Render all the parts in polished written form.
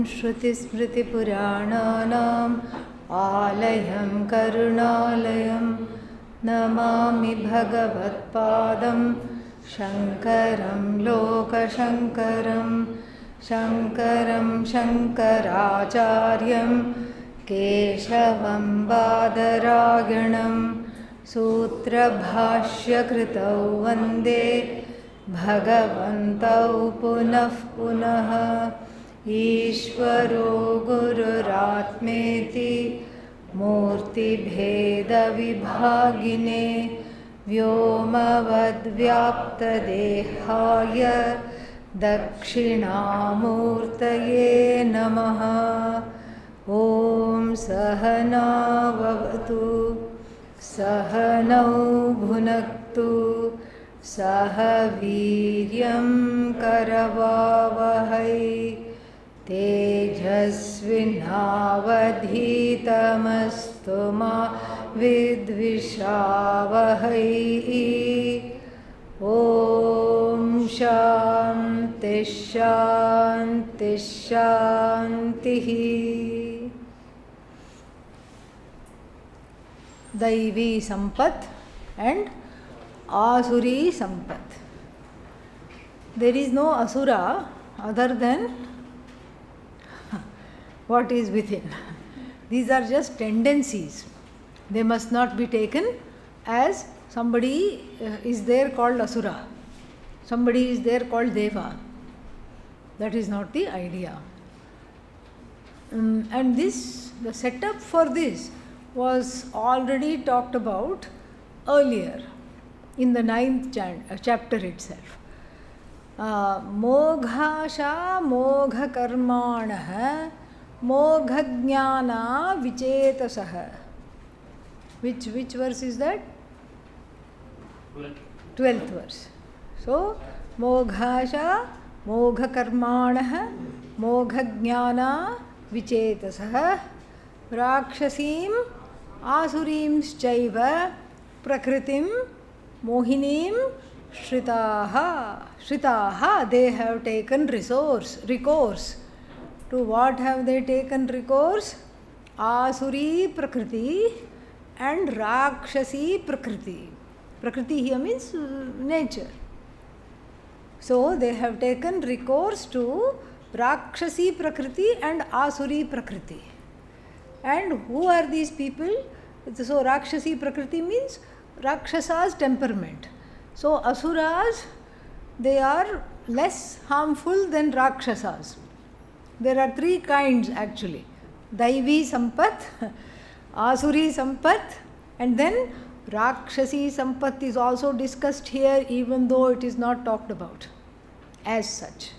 श्रुतिस्मृतिपुराणानाम् आलयं करुणालयं नमामि भगवत्पादं शङ्करं लोकशङ्करं शङ्करं शङ्कराचार्यं केशवं बादरायणं सूत्रभाष्यकृतौ वन्दे भगवन्तौ पुनः पुनः ईश्वरो गुरुरात्मेति मूर्तिभेदविभागिने व्योमवद्व्याप्तदेहाय दक्षिणामूर्तये नमः। ॐ सहना भवतु सहनौ भुनक्तु सह वीर्यं करवावहै तेजस्विनावधीतमस्तु मा विद्विषावहै। ॐ शान्ति शान्ति शान्तिः। दैवी संपत् and Asuri Sampat. There is no Asura other than what is within. These are just tendencies. They must not be taken as somebody is there called Asura, somebody is there called Deva. That is not the idea. And this, the setup for this was already talked about earlier in the 9th chapter itself. Moghasha mogha karmanah mogha jnana vichetasah. Which verse is that? 12th verse. So, Moghasha mogha karmanah mogha jnana vichetasah rakshasim asurim schaiva prakritim Mohinim Shritaha, they have taken recourse. To what have they taken recourse? Asuri Prakriti and Rakshasi Prakriti. Prakriti here means nature. So they have taken recourse to Rakshasi Prakriti and Asuri Prakriti. And who are these people? So Rakshasi Prakriti means Rakshasa's temperament. So Asuras, they are less harmful than Rakshasas. There are 3 kinds actually. Daivi Sampat, Asuri Sampat, and then Rakshasi Sampat is also discussed here, even though it is not talked about as such.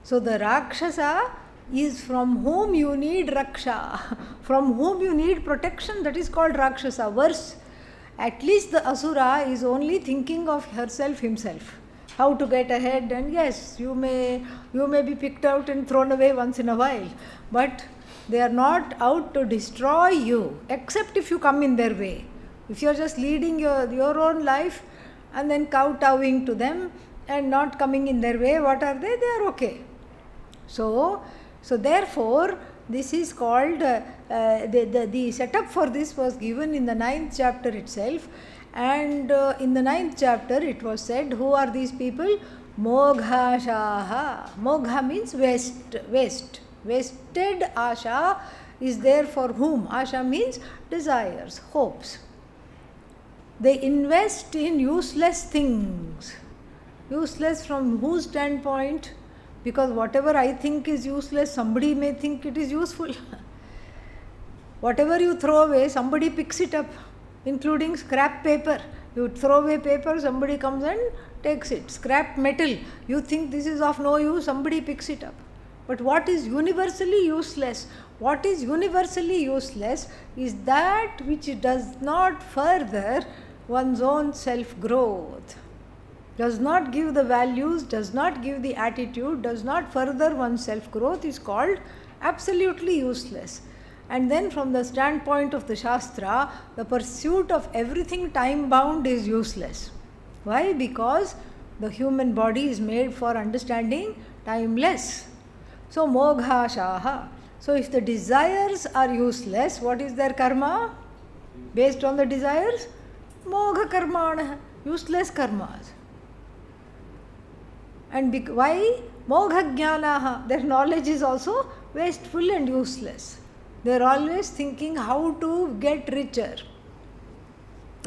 So the Rakshasa is from whom you need Raksha, from whom you need protection, that is called Rakshasa. Worse, at least the Asura is only thinking of himself, how to get ahead, and yes, you may be picked out and thrown away once in a while, but they are not out to destroy you, except if you come in their way. If you are just leading your own life and then kowtowing to them and not coming in their way, what are they? They are okay. So therefore, this is called, the setup for this was given in the 9th chapter itself, and in the 9th chapter it was said, who are these people? Moghashaha. Mogha means waste. Wasted asha is there for whom? Asha means desires, hopes. They invest in useless things. Useless from whose standpoint? Because whatever I think is useless, somebody may think it is useful. Whatever you throw away, somebody picks it up, including scrap paper. You throw away paper, somebody comes and takes it. Scrap metal, you think this is of no use, somebody picks it up. But what is universally useless? What is universally useless is that which does not further one's own self-growth. Does not give the values, does not give the attitude, does not further one's self-growth is called absolutely useless. And then from the standpoint of the Shastra, the pursuit of everything time-bound is useless. Why? Because the human body is made for understanding timeless. So moghashaha. So if the desires are useless, what is their karma? Based on the desires? Mogha karmana, useless karmas. And why? Mogha jnanaha. Their knowledge is also wasteful and useless. They are always thinking how to get richer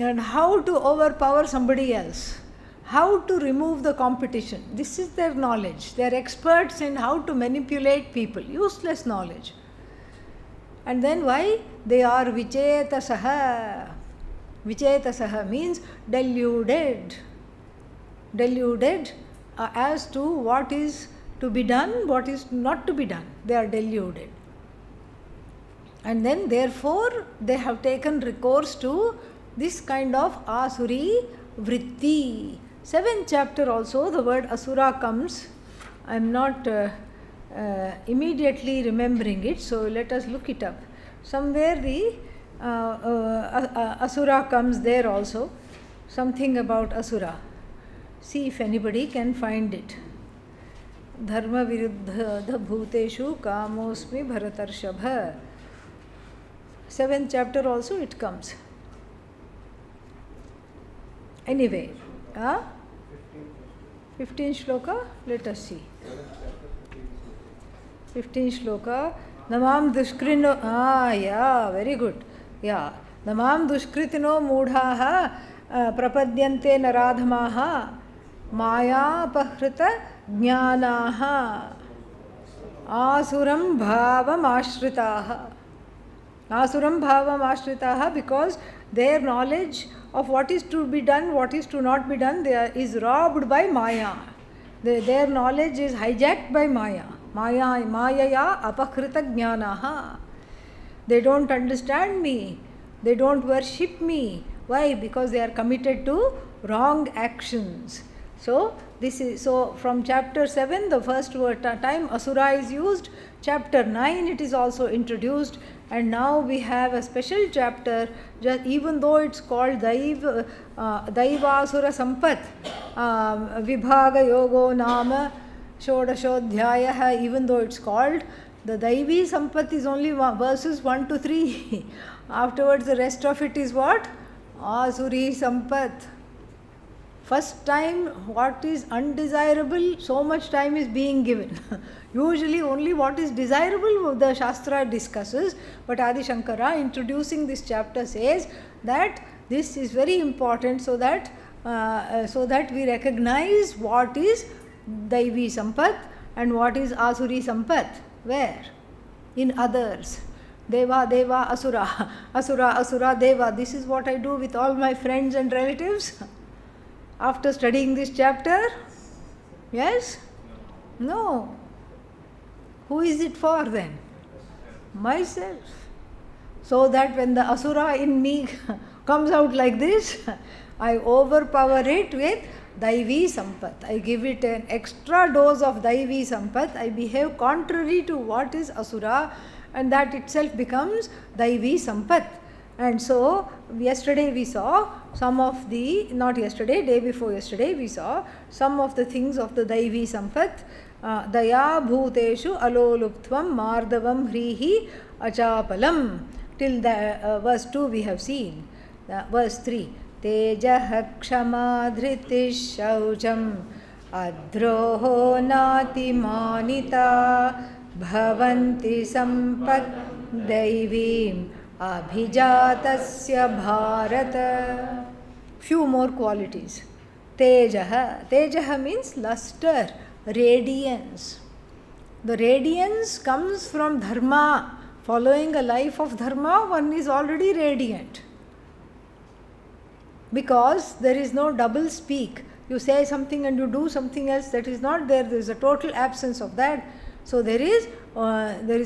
and how to overpower somebody else, how to remove the competition. This is their knowledge. They are experts in how to manipulate people. Useless knowledge. And then why? They are vichetasaha. Vichetasaha means deluded. Deluded as to what is to be done, what is not to be done. They are deluded. And then therefore they have taken recourse to this kind of asuri vritti. 7th chapter also the word asura comes. I am not immediately remembering it, so let us look it up. Somewhere the asura comes there also. Something about asura. See if anybody can find it. Dharma viruddha bhuteshu kamosmi bharatarshapha. 7th chapter also it comes. Anyway, 15 shloka, let us see. 15 shloka. Namam dushkrino, yeah, very good. Yeah. Namam dushkritino moodhaha prapadyante naradhamaha maya pahrita jnanaha asuram bhavam ashritaha. Asuram bhavam ashritaha, because their knowledge of what is to be done, what is to not be done, is robbed by maya. Their knowledge is hijacked by maya. Mayaya apakrita jnanaha. They don't understand me. They don't worship me. Why? Because they are committed to wrong actions. So this is from chapter 7, the first time asura is used. Chapter 9 it is also introduced, and now we have a special chapter. Even though it's called Daivasura Sampat, Vibhaga Yogo Nama Shodashodhyayaha, even though it's called, the Daivi Sampat is only verses 1 to 3. Afterwards the rest of it is what? Asuri Sampat. First time what is undesirable, so much time is being given. Usually only what is desirable the Shastra discusses, but Adi Shankara introducing this chapter says that this is very important so that we recognize what is Daivi Sampat and what is Asuri Sampat. Where? In others. Deva, Deva, Asura. Asura, Asura, Deva. This is what I do with all my friends and relatives. After studying this chapter? Yes? No. Who is it for then? Myself. So that when the asura in me comes out like this, I overpower it with Daivi Sampat. I give it an extra dose of Daivi Sampat. I behave contrary to what is asura, and that itself becomes Daivi Sampat. And so, yesterday we saw some of the, not yesterday, day before yesterday, we saw some of the things of the Daivi Sampat. Daya bhuteshu aloluptvam mardavam hrihi achapalam. Till the verse 2 we have seen. Verse 3. Tejah kshama dhritish shaucham adroho nati manita bhavanti sampat daivim abhijatasya bharata. Few more qualities. Tejaha. Tejaha means luster, radiance. The radiance comes from dharma. Following a life of dharma, one is already radiant. Because there is no double speak. You say something and you do something else, that is not there. There is a total absence of that. So there is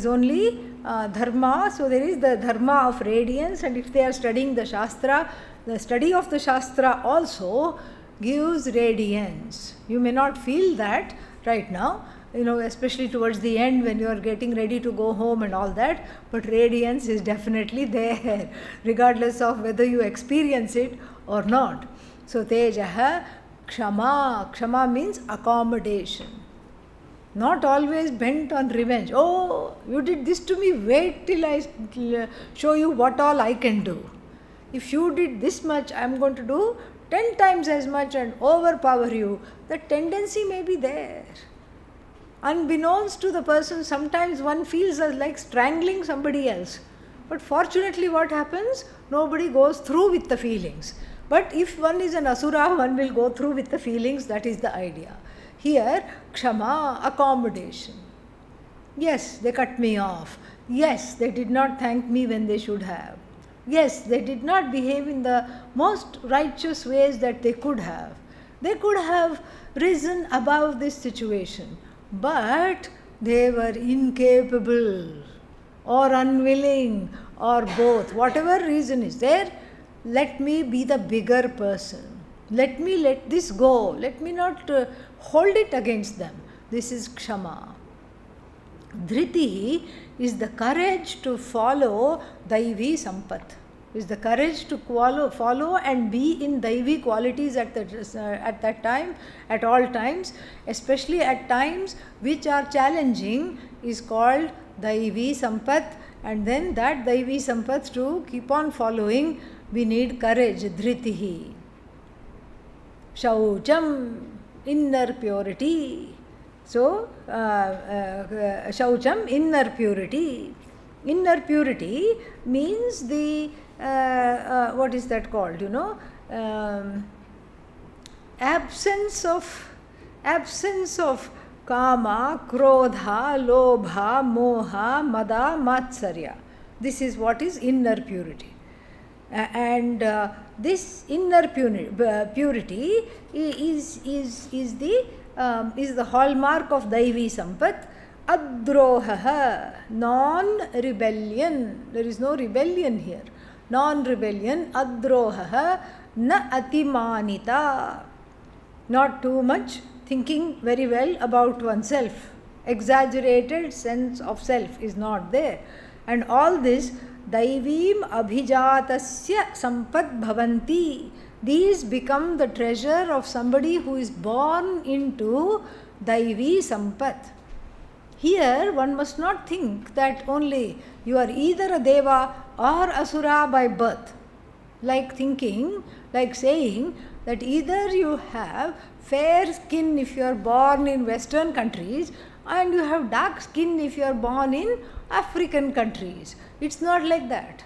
only dharma. So there is the dharma of radiance. And if they are studying the Shastra, the study of the Shastra also gives radiance. You may not feel that right now, especially towards the end when you are getting ready to go home and all that, but radiance is definitely there, regardless of whether you experience it or not. So Tejaha Kshama. Kshama means accommodation. not always bent on revenge. Oh, you did this to me, wait till I show you what all I can do. If you did this much, I am going to do 10 times as much and overpower you. The tendency may be there. Unbeknownst to the person, sometimes one feels like strangling somebody else. But fortunately, what happens? Nobody goes through with the feelings. But if one is an asura, one will go through with the feelings. That is the idea. Here, kshama, accommodation. Yes, they cut me off. Yes, they did not thank me when they should have. Yes, they did not behave in the most righteous ways that they could have. They could have risen above this situation, but they were incapable or unwilling or both. Whatever reason is there, let me be the bigger person. Let me let this go. Let me not hold it against them. This is kshama. Dhriti is the courage to follow Daivi Sampat. Is the courage to follow and be in Daivi qualities at that time, at all times, especially at times which are challenging, is called Daivi Sampat. And then that Daivi Sampat, to keep on following, we need courage, Dhritihi. Shaucham, inner purity. So, Shaucham, inner purity. Inner purity means the, what is that called, absence of kama, krodha, lobha, moha, mada, matsarya. This is what is inner purity. And this inner purity is the hallmark of Daivi Sampat. Adroha, non-rebellion. There is no rebellion here. Non-rebellion. Adroha, na atimanita. Not too much thinking very well about oneself. Exaggerated sense of self is not there. And all this, Daivim abhijatasya sampad bhavanti. These become the treasure of somebody who is born into Daivi Sampat. Here, one must not think that only you are either a deva or asura by birth. Like saying that either you have fair skin if you are born in Western countries and you have dark skin if you are born in African countries. It's not like that.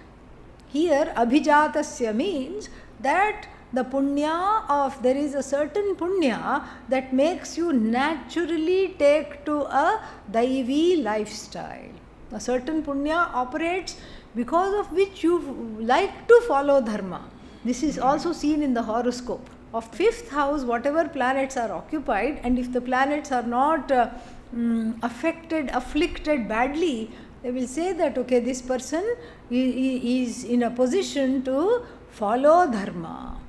Here, abhijatasya means that the punya there is a certain punya that makes you naturally take to a Daivi lifestyle. A certain punya operates because of which you like to follow dharma. This is also seen in the horoscope. Of 5th house, whatever planets are occupied, and if the planets are not afflicted badly, they will say that, okay, this person is in a position to follow dharma.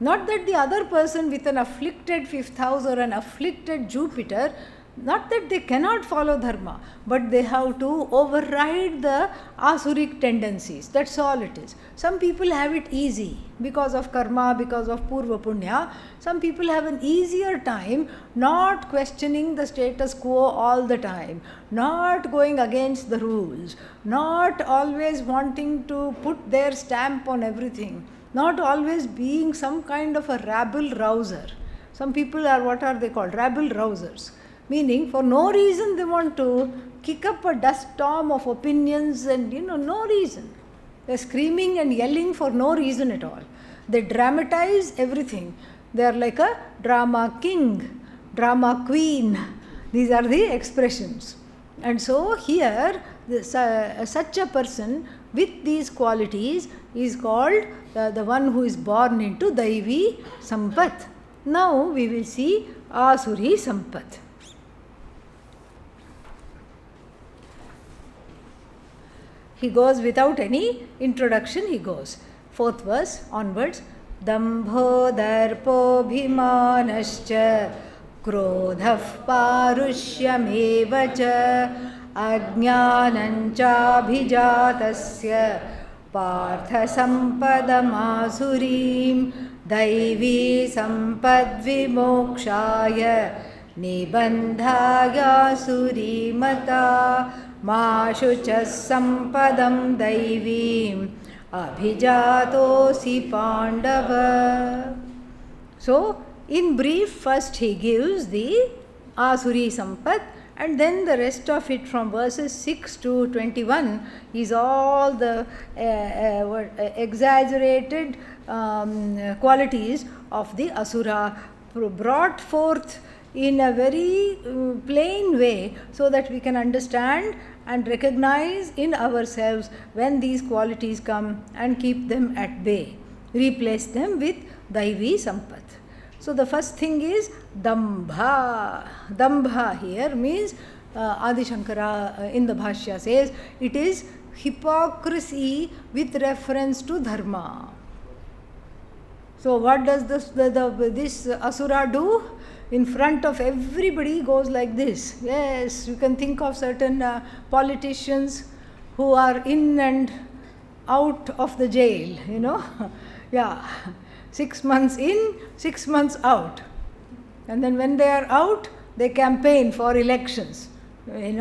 Not that the other person with an afflicted 5th house or an afflicted Jupiter, not that they cannot follow dharma, but they have to override the asuric tendencies. That's all it is. Some people have it easy because of karma, because of purva punya. Some people have an easier time not questioning the status quo all the time, not going against the rules, not always wanting to put their stamp on everything, not always being some kind of a rabble rouser. Some people are, what are they called? Rabble rousers. Meaning, for no reason they want to kick up a dust storm of opinions and, no reason. They're screaming and yelling for no reason at all. They dramatize everything. They are like a drama king, drama queen. These are the expressions. And so here, such a person with these qualities is called the one who is born into Daivi Sampat. Now we will see Asuri Sampat. He goes without any introduction, he goes. 4th verse onwards. Dambho darpo bhimanascha krodhah parushyameva cha ajnanancha bhijatasya partha sampadamasurim daivi sampad vimokshaya Nibandhaya surimata ma shuchas sampadam daivim abhijatosi pandava. So, in brief, first he gives the Asuri Sampat, and then the rest of it from verses 6 to 21 is all the exaggerated qualities of the Asura brought forth in a very plain way, so that we can understand and recognize in ourselves when these qualities come and keep them at bay, replace them with Daivi Sampat. So the first thing is Dambha. Dambha here means Adi Shankara in the Bhashya says it is hypocrisy with reference to dharma. So what does this Asura do? In front of everybody goes like this. Yes, you can think of certain politicians who are in and out of the jail, yeah, 6 months in, 6 months out. And then when they are out, they campaign for elections.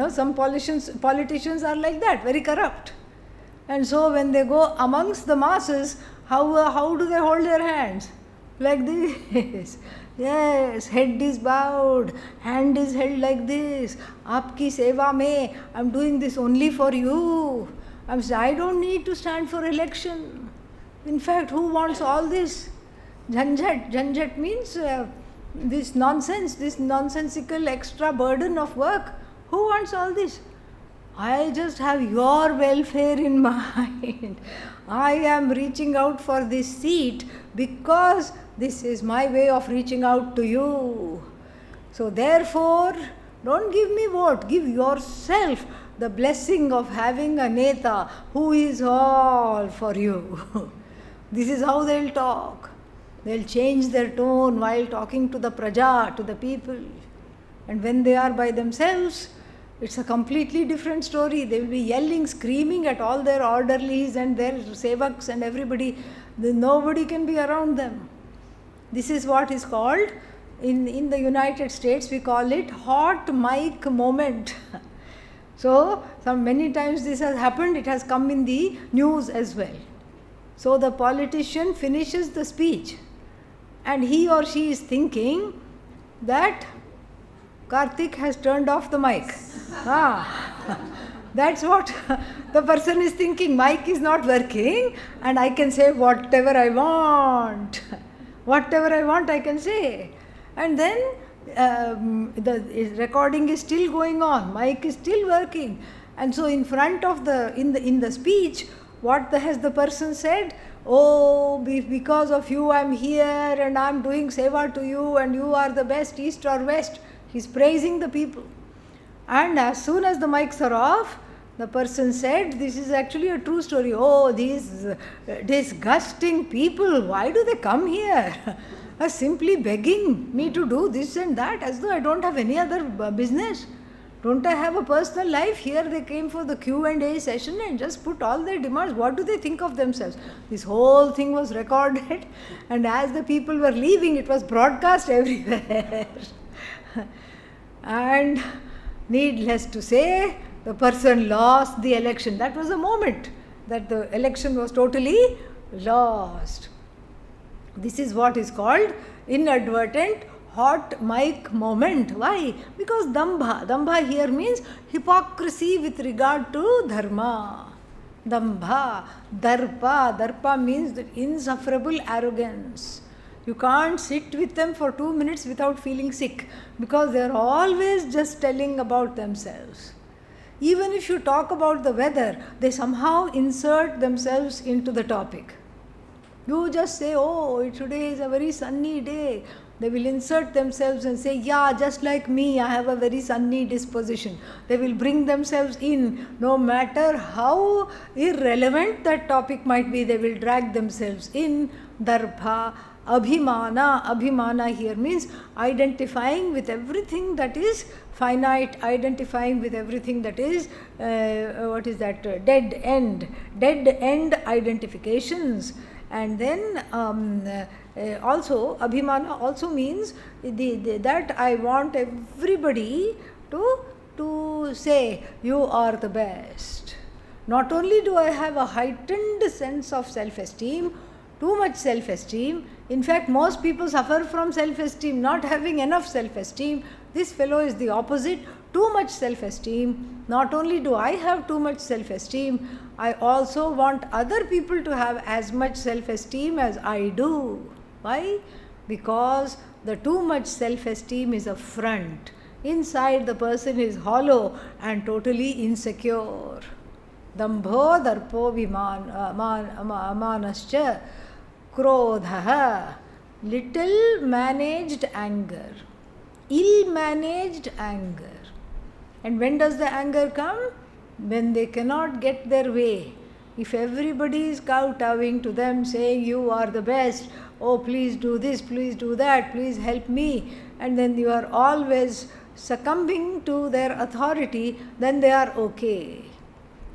Some politicians are like that, very corrupt. And so when they go amongst the masses, how do they hold their hands? Like this. Yes, head is bowed, hand is held like this. Aapki seva mein, I'm doing this only for you. I don't need to stand for election. In fact, who wants all this? Janjat. Janjat means this nonsense, this nonsensical extra burden of work. Who wants all this? I just have your welfare in mind. I am reaching out for this seat because this is my way of reaching out to you. So therefore, don't give me vote, give yourself the blessing of having a neta who is all for you. This is how they'll talk. They'll change their tone while talking to the praja, to the people. And when they are by themselves, it's a completely different story. They will be yelling, screaming at all their orderlies and their sevaks and everybody. Nobody can be around them. This is what is called, in the United States, we call it hot mic moment. So, many times this has happened, it has come in the news as well. So, the politician finishes the speech and he or she is thinking that Karthik has turned off the mic. That's what the person is thinking. Mic is not working and I can say whatever I want. Whatever I want I can say. And then the recording is still going on. Mic is still working. And so in front of in the speech, what has the person said? Oh, because of you I'm here and I'm doing seva to you and you are the best, east or west. He's praising the people. And as soon as the mics are off, the person said, this is actually a true story. Oh, these disgusting people, why do they come here? Are simply begging me to do this and that as though I don't have any other business. Don't I have a personal life? Here they came for the Q&A session and just put all their demands. What do they think of themselves? This whole thing was recorded and as the people were leaving, it was broadcast everywhere. And needless to say, the person lost the election. That was a moment that the election was totally lost. This is what is called inadvertent hot mic moment. Why? Because dambha. Dambha here means hypocrisy with regard to dharma. Dambha. Darpa. Darpa means that insufferable arrogance. You can't sit with them for 2 minutes without feeling sick because they are always just telling about themselves. Even if you talk about the weather, they somehow insert themselves into the topic. You just say, oh, today is a very sunny day. They will insert themselves and say, yeah, just like me, I have a very sunny disposition. They will bring themselves in. No matter how irrelevant that topic might be, they will drag themselves in. Darbha. Abhimana. Abhimana here means identifying with everything that is finite, identifying with everything that is, dead end. Dead end identifications. And then also Abhimana also means that I want everybody to say you are the best. Not only do I have a heightened sense of self-esteem, too much self-esteem, in fact most people suffer from self-esteem, not having enough self-esteem. This fellow is the opposite, too much self-esteem. Not only do I have too much self-esteem, I also want other people to have as much self-esteem as I do. Why? Because the too much self-esteem is a front. Inside the person is hollow and totally insecure. Dambho darpo manascha krodha, little managed anger, ill managed anger. And when does the anger come? When they cannot get their way. If everybody is kowtowing to them, saying you are the best, oh please do this, please do that, please help me, and then you are always succumbing to their authority, then they are okay.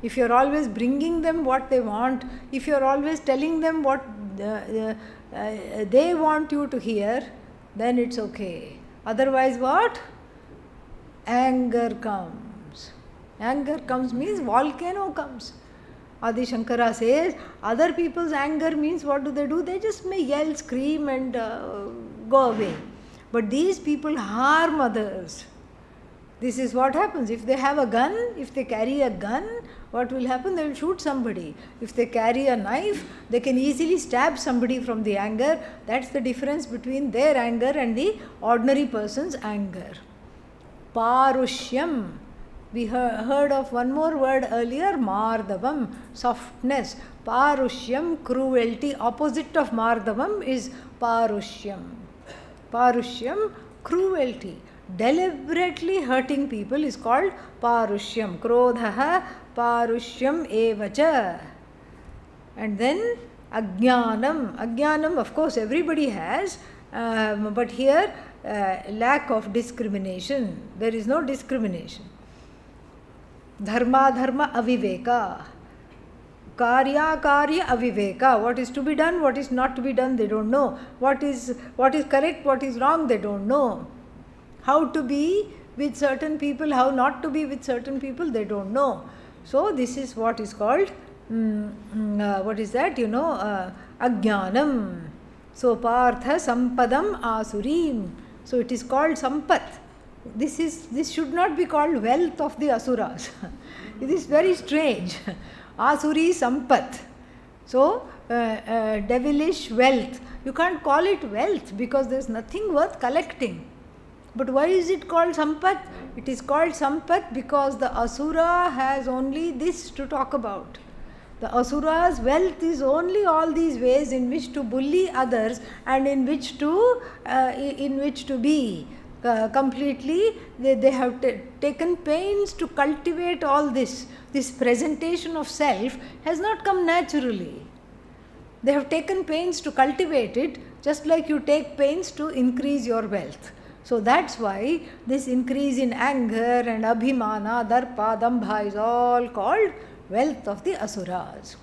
If you are always bringing them what they want, if you are always telling them what they want you to hear, then it's okay. Otherwise what? Anger comes. Anger comes means volcano comes. Adi Shankara says, other people's anger means what do? They just may yell, scream and go away. But these people harm others. This is what happens. If they have a gun, if they carry a gun, what will happen? They will shoot somebody. If they carry a knife, they can easily stab somebody from the anger. That's the difference between their anger and the ordinary person's anger. Parushyam. We heard of one more word earlier, Mardavam, softness. Parushyam, cruelty. Opposite of Mardavam is Parushyam. Parushyam, cruelty. Deliberately hurting people is called Parushyam. Krodhaha Parushyam evacha. And then Ajnanam. Ajnanam, of course, everybody has, but here lack of discrimination. There is no discrimination. Dharma dharma aviveka. Karya karya aviveka. What is to be done, what is not to be done, they don't know. What is correct, what is wrong, they don't know. How to be with certain people, how not to be with certain people, they don't know. So this is what is called, what is that? Ajnanam. So Partha Sampadam Asurim. So it is called Sampat. This should not be called wealth of the Asuras. It is very strange. Asuri Sampat. So devilish wealth. You can't call it wealth because there is nothing worth collecting. But why is it called Sampat? It is called Sampat because the Asura has only this to talk about. The Asura's wealth is only all these ways in which to bully others and in which to be completely. They have taken pains to cultivate all this. This presentation of self has not come naturally. They have taken pains to cultivate it, just like you take pains to increase your wealth. So that's why this increase in anger and abhimana, darpa, dambha is all called wealth of the asuras.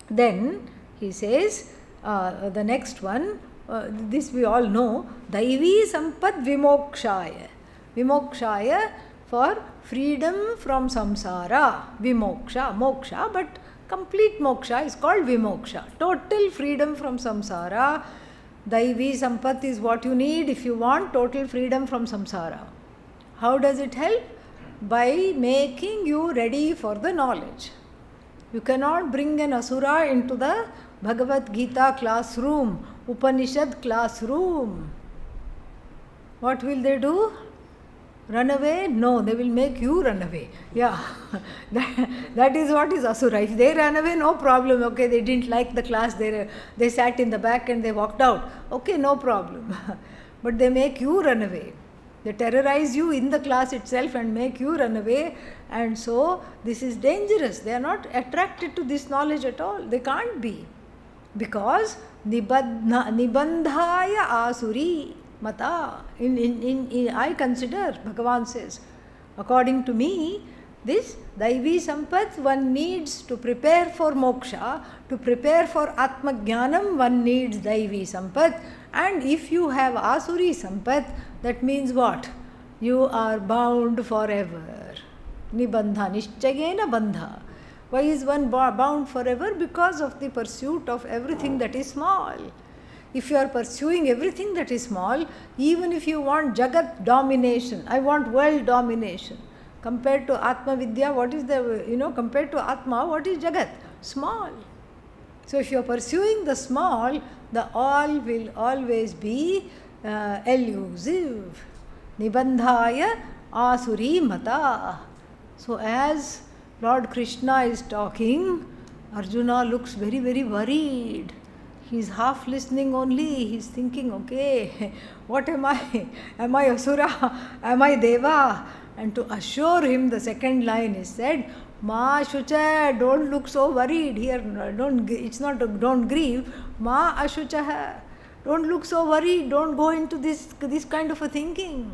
Then he says, the next one, this we all know, Daivi Sampad Vimokshaya. Vimokshaya for freedom from samsara. Vimoksha, moksha, but complete moksha is called vimoksha. Total freedom from samsara. Daivi Sampat is what you need if you want total freedom from samsara. How does it help? By making you ready for the knowledge. You cannot bring an asura into the Bhagavad Gita classroom, Upanishad classroom. What will they do? Run away? No, they will make you run away. Yeah, that is what is asura. If they ran away, no problem. Okay, they didn't like the class, they sat in the back and they walked out. Okay, no problem. But they make you run away. They terrorize you in the class itself and make you run away. And so this is dangerous. They are not attracted to this knowledge at all. They can't be. Because Nibandhaya Asuri Mata. I consider, Bhagavan says, according to me, This Daivi Sampat one needs to prepare for moksha, to prepare for Atma Jnanam one needs Daivi Sampat, and if you have Asuri Sampat, that means what? You are bound forever. Nibandha, Nishchayena Bandha. Why is one bound forever? Because of the pursuit of everything that is small. If you are pursuing everything that is small, even if you want Jagat domination, I want world domination. Compared to Atma Vidya, what is the, compared to Atma, what is Jagat? Small. So if you are pursuing the small, the all will always be elusive. Nibandhaya Asuri Mata. So as Lord Krishna is talking, Arjuna looks very, very worried. He is half listening only. He is thinking, okay, what am I? Am I Asura? Am I Deva? And to assure him, the second line is said, Ma Ashucha, don't look so worried here. Don't grieve. Ma Ashucha, don't look so worried. Don't go into this kind of a thinking.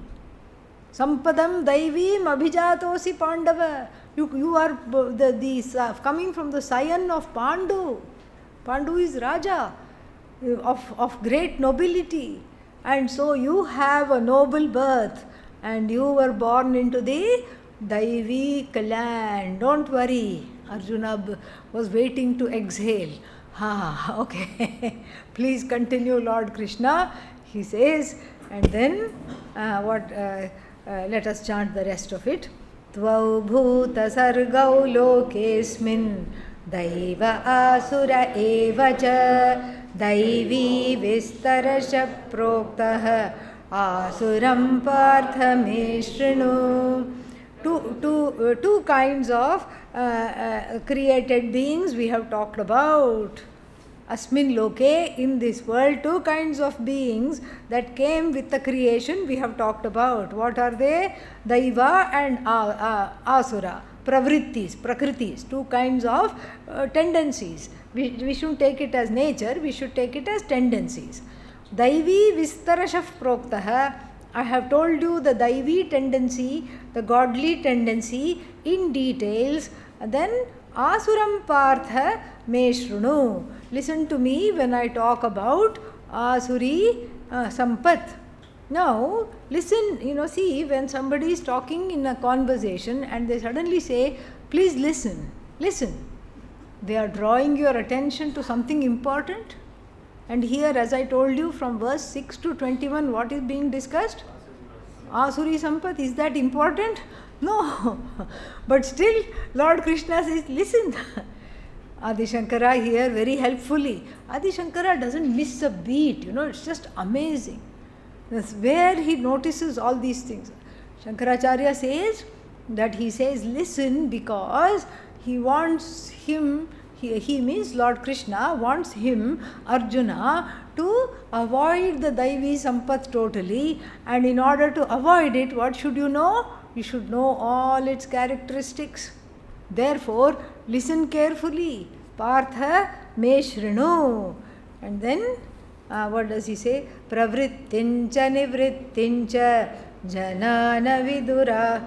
Sampadam Daivim Abhijatosi Pandava. You are coming from the scion of Pandu. Pandu is Raja of great nobility. And so you have a noble birth. And you were born into the Daivi clan. Don't worry. Arjuna was waiting to exhale. Okay. Please continue, Lord Krishna. He says, and then let us chant the rest of it. Tvau bhuta sargau lokesmin Daiva asura evacha Daivi vistarasha proktah Asuram partha me shrinu. Two kinds of created beings we have talked about. Asmin loke, in this world, two kinds of beings that came with the creation we have talked about. What are they? Daiva and Asura. Pravrittis, prakritis, two kinds of tendencies. We shouldn't take it as nature, we should take it as tendencies. Daivi vistarashaf proktaha. I have told you the Daivi tendency, the godly tendency in details. Then Asuram partha me shrunu. Listen to me when I talk about Asuri Sampat. Now listen, see, when somebody is talking in a conversation and they suddenly say, please listen, they are drawing your attention to something important. And here, as I told you, from verse 6 to 21, what is being discussed? Asuri Sampat. Is that important? No. But still, Lord Krishna says, listen. Adi Shankara here very helpfully. Adi Shankara doesn't miss a beat. It's just amazing. That's where he notices all these things. Shankaracharya says that he says, listen, because he wants him. He means Lord Krishna wants him, Arjuna, to avoid the Daivi Sampat totally, and in order to avoid it, what should you know? You should know all its characteristics. Therefore, listen carefully. Partha me shrinu. And then, what does he say? Pravrittincha nivrittincha janana vidura.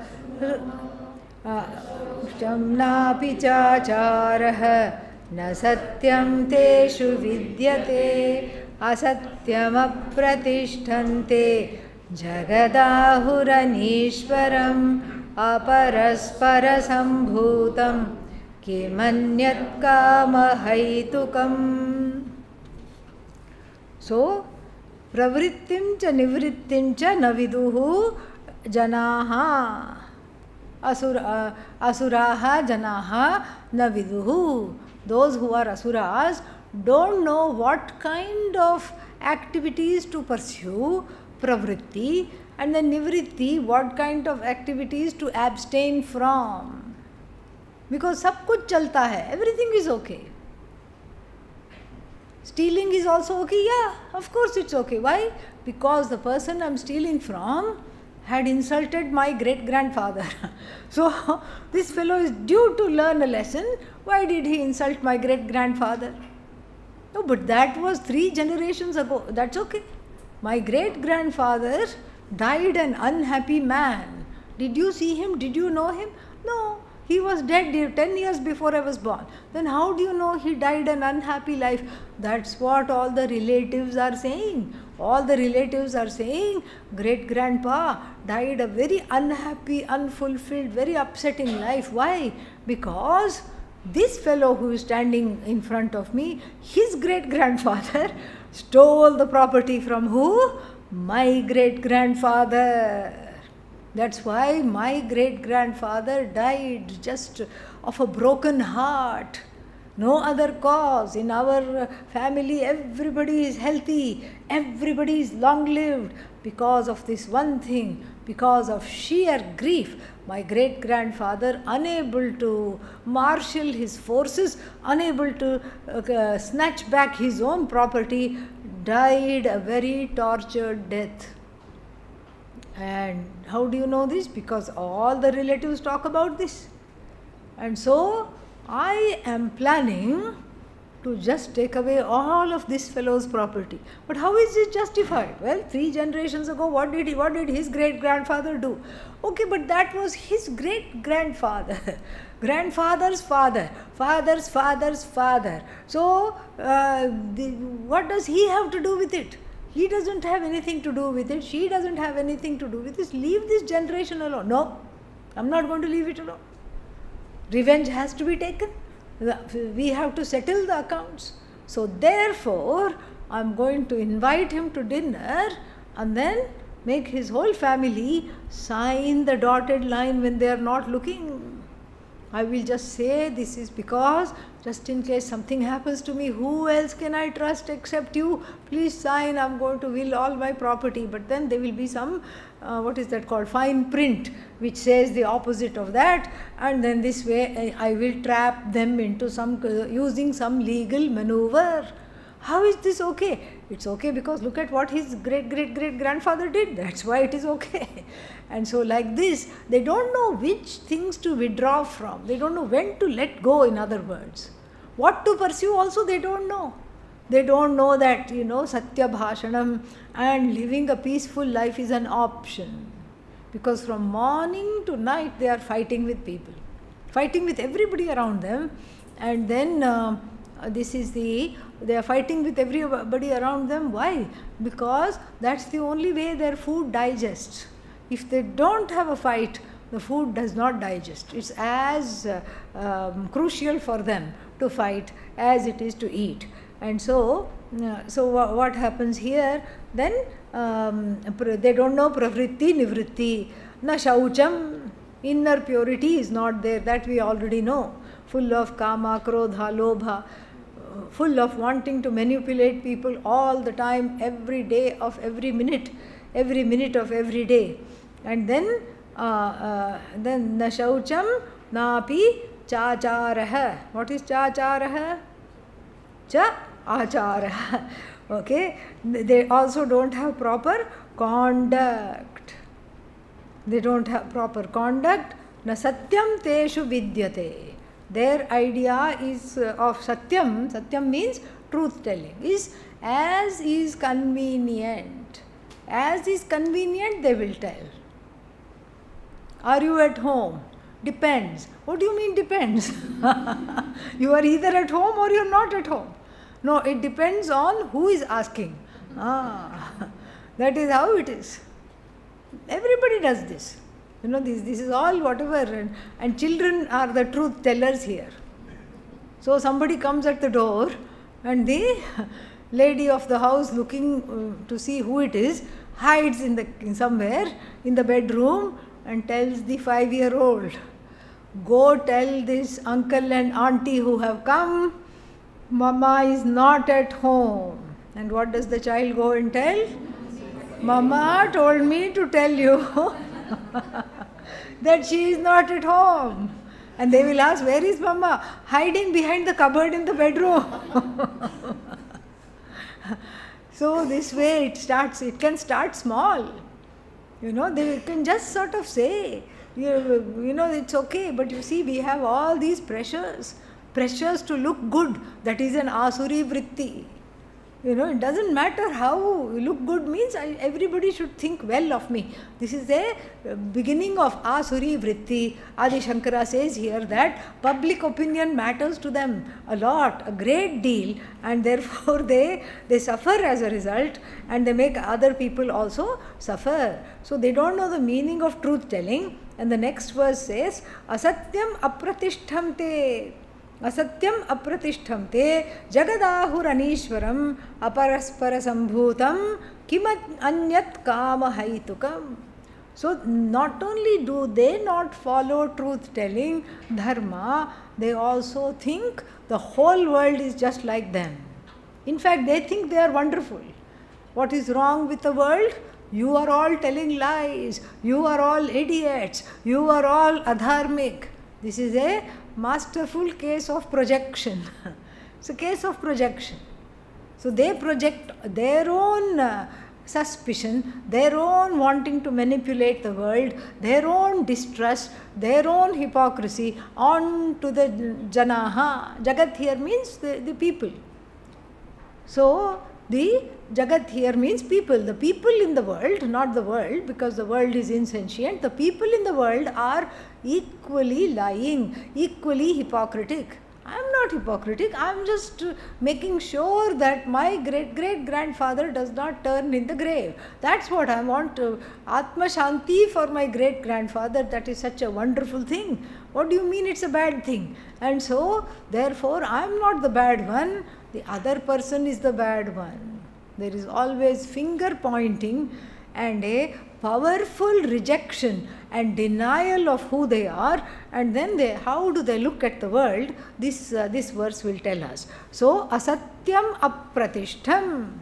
Shamnapi chacharah na satyam teshu vidyate asatyam apratishthante jagadahuranishwaram aparaspara sambhutam kimanyat kamahaitukam. So, pravrittim cha nivrittim cha naviduhu janaha. Asuraha janaha naviduhu. Those who are asuras don't know what kind of activities to pursue, pravritti, and then nivritti, what kind of activities to abstain from. Because sab kuch chalta hai, everything is okay. Stealing is also okay? Yeah, of course it's okay. Why? Because the person I'm stealing from had insulted my great-grandfather. So, this fellow is due to learn a lesson. Why did he insult my great-grandfather? No, but that was 3 generations ago. That's okay. My great-grandfather died an unhappy man. Did you see him? Did you know him? No. He was dead 10 years before I was born. Then how do you know he died an unhappy life? That's what all the relatives are saying. All the relatives are saying, great-grandpa died a very unhappy, unfulfilled, very upsetting life. Why? Because this fellow who is standing in front of me, his great-grandfather stole the property from who? My great-grandfather. That's why my great-grandfather died just of a broken heart. No other cause. In our family, everybody is healthy, everybody is long-lived because of this one thing, because of sheer grief. My great-grandfather, unable to marshal his forces, unable to snatch back his own property, died a very tortured death. And how do you know this? Because all the relatives talk about this. And so I am planning to just take away all of this fellow's property. But how is it justified? Well, 3 generations ago, what did his great-grandfather do? Okay, but that was his great-grandfather, grandfather's father, father's father's father. So, what does he have to do with it? He doesn't have anything to do with it. She doesn't have anything to do with this. Leave this generation alone. No, I'm not going to leave it alone. Revenge has to be taken. We have to settle the accounts. So therefore, I'm going to invite him to dinner and then make his whole family sign the dotted line when they are not looking. I will just say this is because just in case something happens to me, who else can I trust except you? Please sign, I'm going to will all my property. But then there will be some, what is that called, fine print, which says the opposite of that. And then this way I will trap them into using some legal maneuver. How is this okay? It's okay because look at what his great-great-great-grandfather did. That's why it is okay. And so like this, they don't know which things to withdraw from. They don't know when to let go, in other words. What to pursue also they don't know. They don't know that, Satya Bhashanam and living a peaceful life is an option. Because from morning to night they are fighting with people. Fighting with everybody around them. And then they are fighting with everybody around them. Why? Because that's the only way their food digests. If they don't have a fight, the food does not digest. It's as crucial for them to fight as it is to eat. And so what happens here? Then they don't know pravritti, nivritti, na shaucham. Inner purity is not there. That we already know. Full of kama, krodha, lobha, full of wanting to manipulate people all the time, every day of every minute of every day. And then na shaucham napi chacharah. What is chacharah? Cha acharah. Okay. They also don't have proper conduct. They don't have proper conduct. Na satyam teshu vidyate. Their idea is of satyam. Satyam means truth telling. Is as is convenient. As is convenient, they will tell. Are you at home? Depends. What do you mean depends? You are either at home or you are not at home. No, it depends on who is asking. That is how it is. Everybody does this. This is all whatever. And children are the truth tellers here. So somebody comes at the door and the lady of the house, looking to see who it is, hides in somewhere in the bedroom and tells the 5-year-old, go tell this uncle and auntie who have come, Mama is not at home. And what does the child go and tell? Mama told me to tell you that she is not at home. And they will ask, where is Mama? Hiding behind the cupboard in the bedroom. So this way it can start small. They can just sort of say, it's okay, but you see, we have all these pressures to look good. That is an asuri vritti. It doesn't matter how look good means everybody should think well of me. This is a beginning of Asuri Vritti. Adi Shankara says here that public opinion matters to them a lot, a great deal, and therefore they suffer as a result, and they make other people also suffer. So they don't know the meaning of truth telling. And the next verse says, Asatyam apratishtamte. Asatyam apratishtamte jagadahuranishwaram aparaspara sambhutam kimat anyat kama haitukam. So not only do they not follow truth telling, dharma, they also think the whole world is just like them. In fact, they think they are wonderful. What is wrong with the world? You are all telling lies. You are all idiots. You are all adharmic. This is a masterful case of projection. It's a case of projection. So they project their own suspicion, their own wanting to manipulate the world, their own distrust, their own hypocrisy on to the janaha. Jagat here means the people. So the Jagat here means people. The people in the world, not the world, because the world is insentient. The people in the world are equally lying, equally hypocritic. I am not hypocritic. I am just making sure that my great-great-grandfather does not turn in the grave. That's what I want. Atma Shanti for my great-grandfather. That is such a wonderful thing. What do you mean it's a bad thing? And so, therefore, I am not the bad one. The other person is the bad one. There is always finger pointing and a powerful rejection and denial of who they are, and then how do they look at the world? This verse will tell us. So asatyam apratishtham.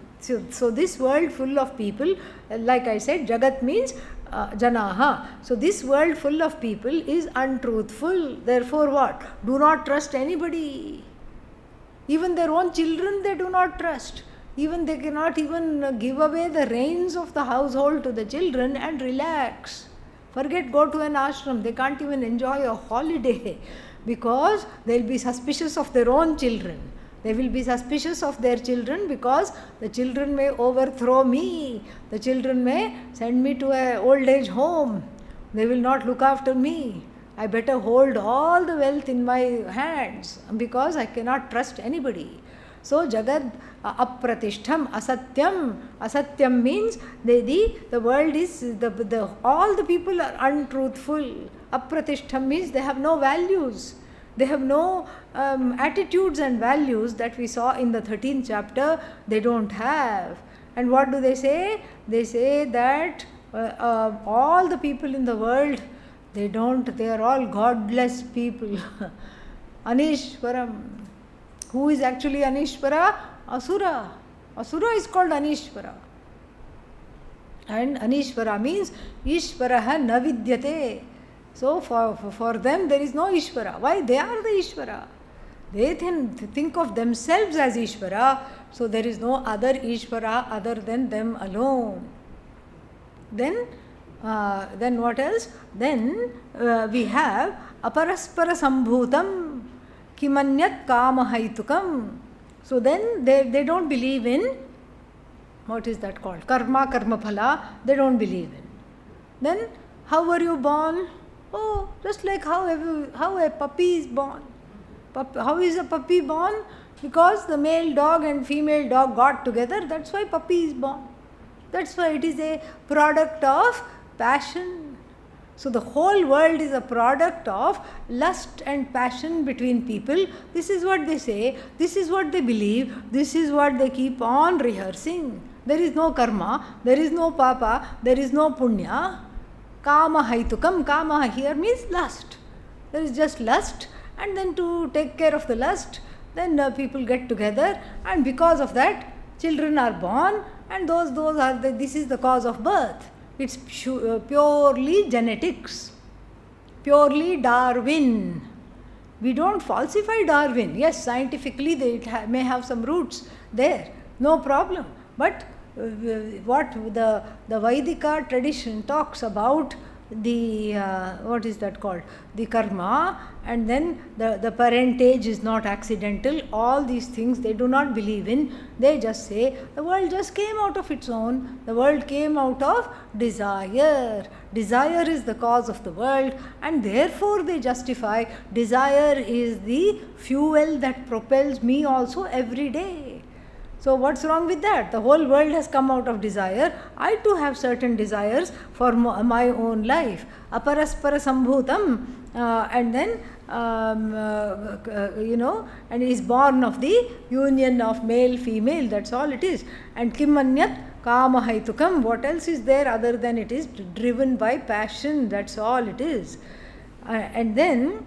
So this world full of people, like I said, Jagat means janaha. So this world full of people is untruthful. Therefore what? Do not trust anybody. Even their own children they do not trust. Even they cannot even give away the reins of the household to the children and relax. Forget go to an ashram. They can't even enjoy a holiday because they will be suspicious of their own children. They will be suspicious of their children because the children may overthrow me. The children may send me to an old age home. They will not look after me. I better hold all the wealth in my hands because I cannot trust anybody. So Jagad apratishtham asatyam. Asatyam means the world is all the people are untruthful. Apratishtham means they have no values. They have no attitudes and values that we saw in the 13th chapter. They don't have. And what do they say? They say that all the people in the world, they are all godless people. Anishwaram. Who is actually Anishwara? Asura. Asura is called Anishwara. And Anishwara means Ishvaraha navidyate. So for them there is no Ishvara. Why? They are the Ishvara. They think of themselves as Ishvara. So there is no other Ishvara other than them alone. Then what else? Then we have aparaspara sambhutam kimanyat kama haitukam. So then they don't believe in, what is that called? Karma phala, they don't believe in. Then how were you born? Oh, just like how a puppy is born. How is a puppy born? Because the male dog and female dog got together, that's why puppy is born. That's why it is a product of passion. So the whole world is a product of lust and passion between people. This is what they say, this is what they believe, this is what they keep on rehearsing. There is no karma, there is no papa, there is no punya. Kama haitukam. Kama here means lust. There is just lust, and then to take care of the lust, then people get together, and because of that, children are born, and this is the cause of birth. It's purely genetics, purely Darwin. We don't falsify Darwin. Yes, scientifically it may have some roots there, no problem. But what the Vaidika tradition talks about what is that called? The karma, and then the parentage is not accidental. All these things they do not believe in. They just say the world just came out of its own. The world came out of desire. Desire is the cause of the world, and therefore they justify desire is the fuel that propels me also every day. So what's wrong with that? The whole world has come out of desire. I too have certain desires for my own life. Aparaspara sambhutam, and then and is born of the union of male female. That's all it is. And kimanyat kama haitukam. What else is there other than it is driven by passion? That's all it is. And then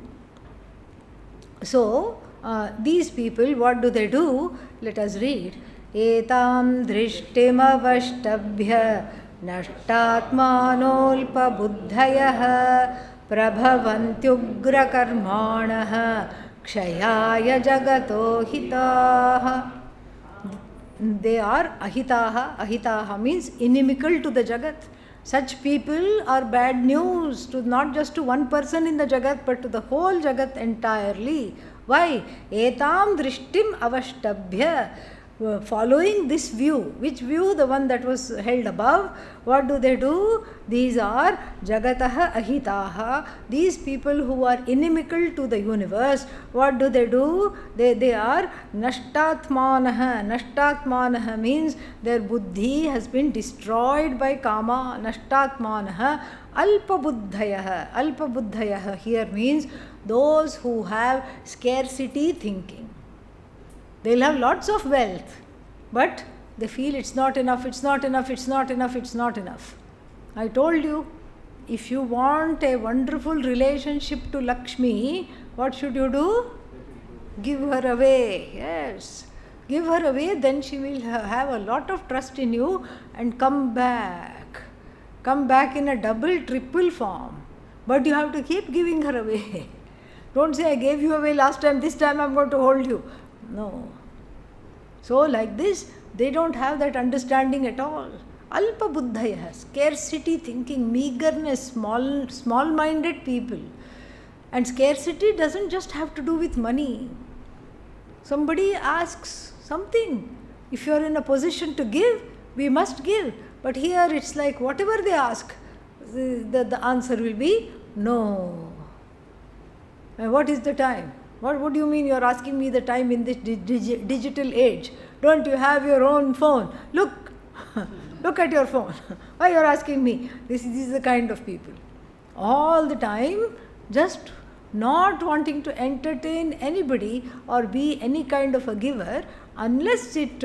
these people, what do? Let us read. Etam drishtimavashtabhya nashtatmanolpa buddhayah prabhavantyugra karmanah kshayaya jagato hitah. They are ahitaha. Ahitaha means inimical to the jagat. Such people are bad news to not just to one person in the jagat, but to the whole jagat entirely. Why? Etam drishtim avashtabhya. Following this view. Which view? The one that was held above. What do? These are jagataha ahitaha. These people who are inimical to the universe. What do? They are nashtatmanaha. Nashtatmanaha means their buddhi has been destroyed by kama. Nashtatmanaha. Alpabuddhayaha. Alpabuddhayaha here means those who have scarcity thinking. They'll have lots of wealth, but they feel it's not enough, it's not enough, it's not enough, it's not enough. I told you, if you want a wonderful relationship to Lakshmi, what should you do? Give her away. Yes. Give her away, then she will have a lot of trust in you and come back. Come back in a double, triple form. But you have to keep giving her away. Don't say, I gave you away last time, this time I'm going to hold you. No. So like this, they don't have that understanding at all. Alpa buddhaya, scarcity thinking, meagerness, small-minded people. And scarcity doesn't just have to do with money. Somebody asks something. If you are in a position to give, we must give. But here it's like whatever they ask, the answer will be no. And what is the time? What do you mean you are asking me the time in this digital age? Don't you have your own phone? Look at your phone. Why you are asking me? This is the kind of people. All the time, just not wanting to entertain anybody or be any kind of a giver, unless it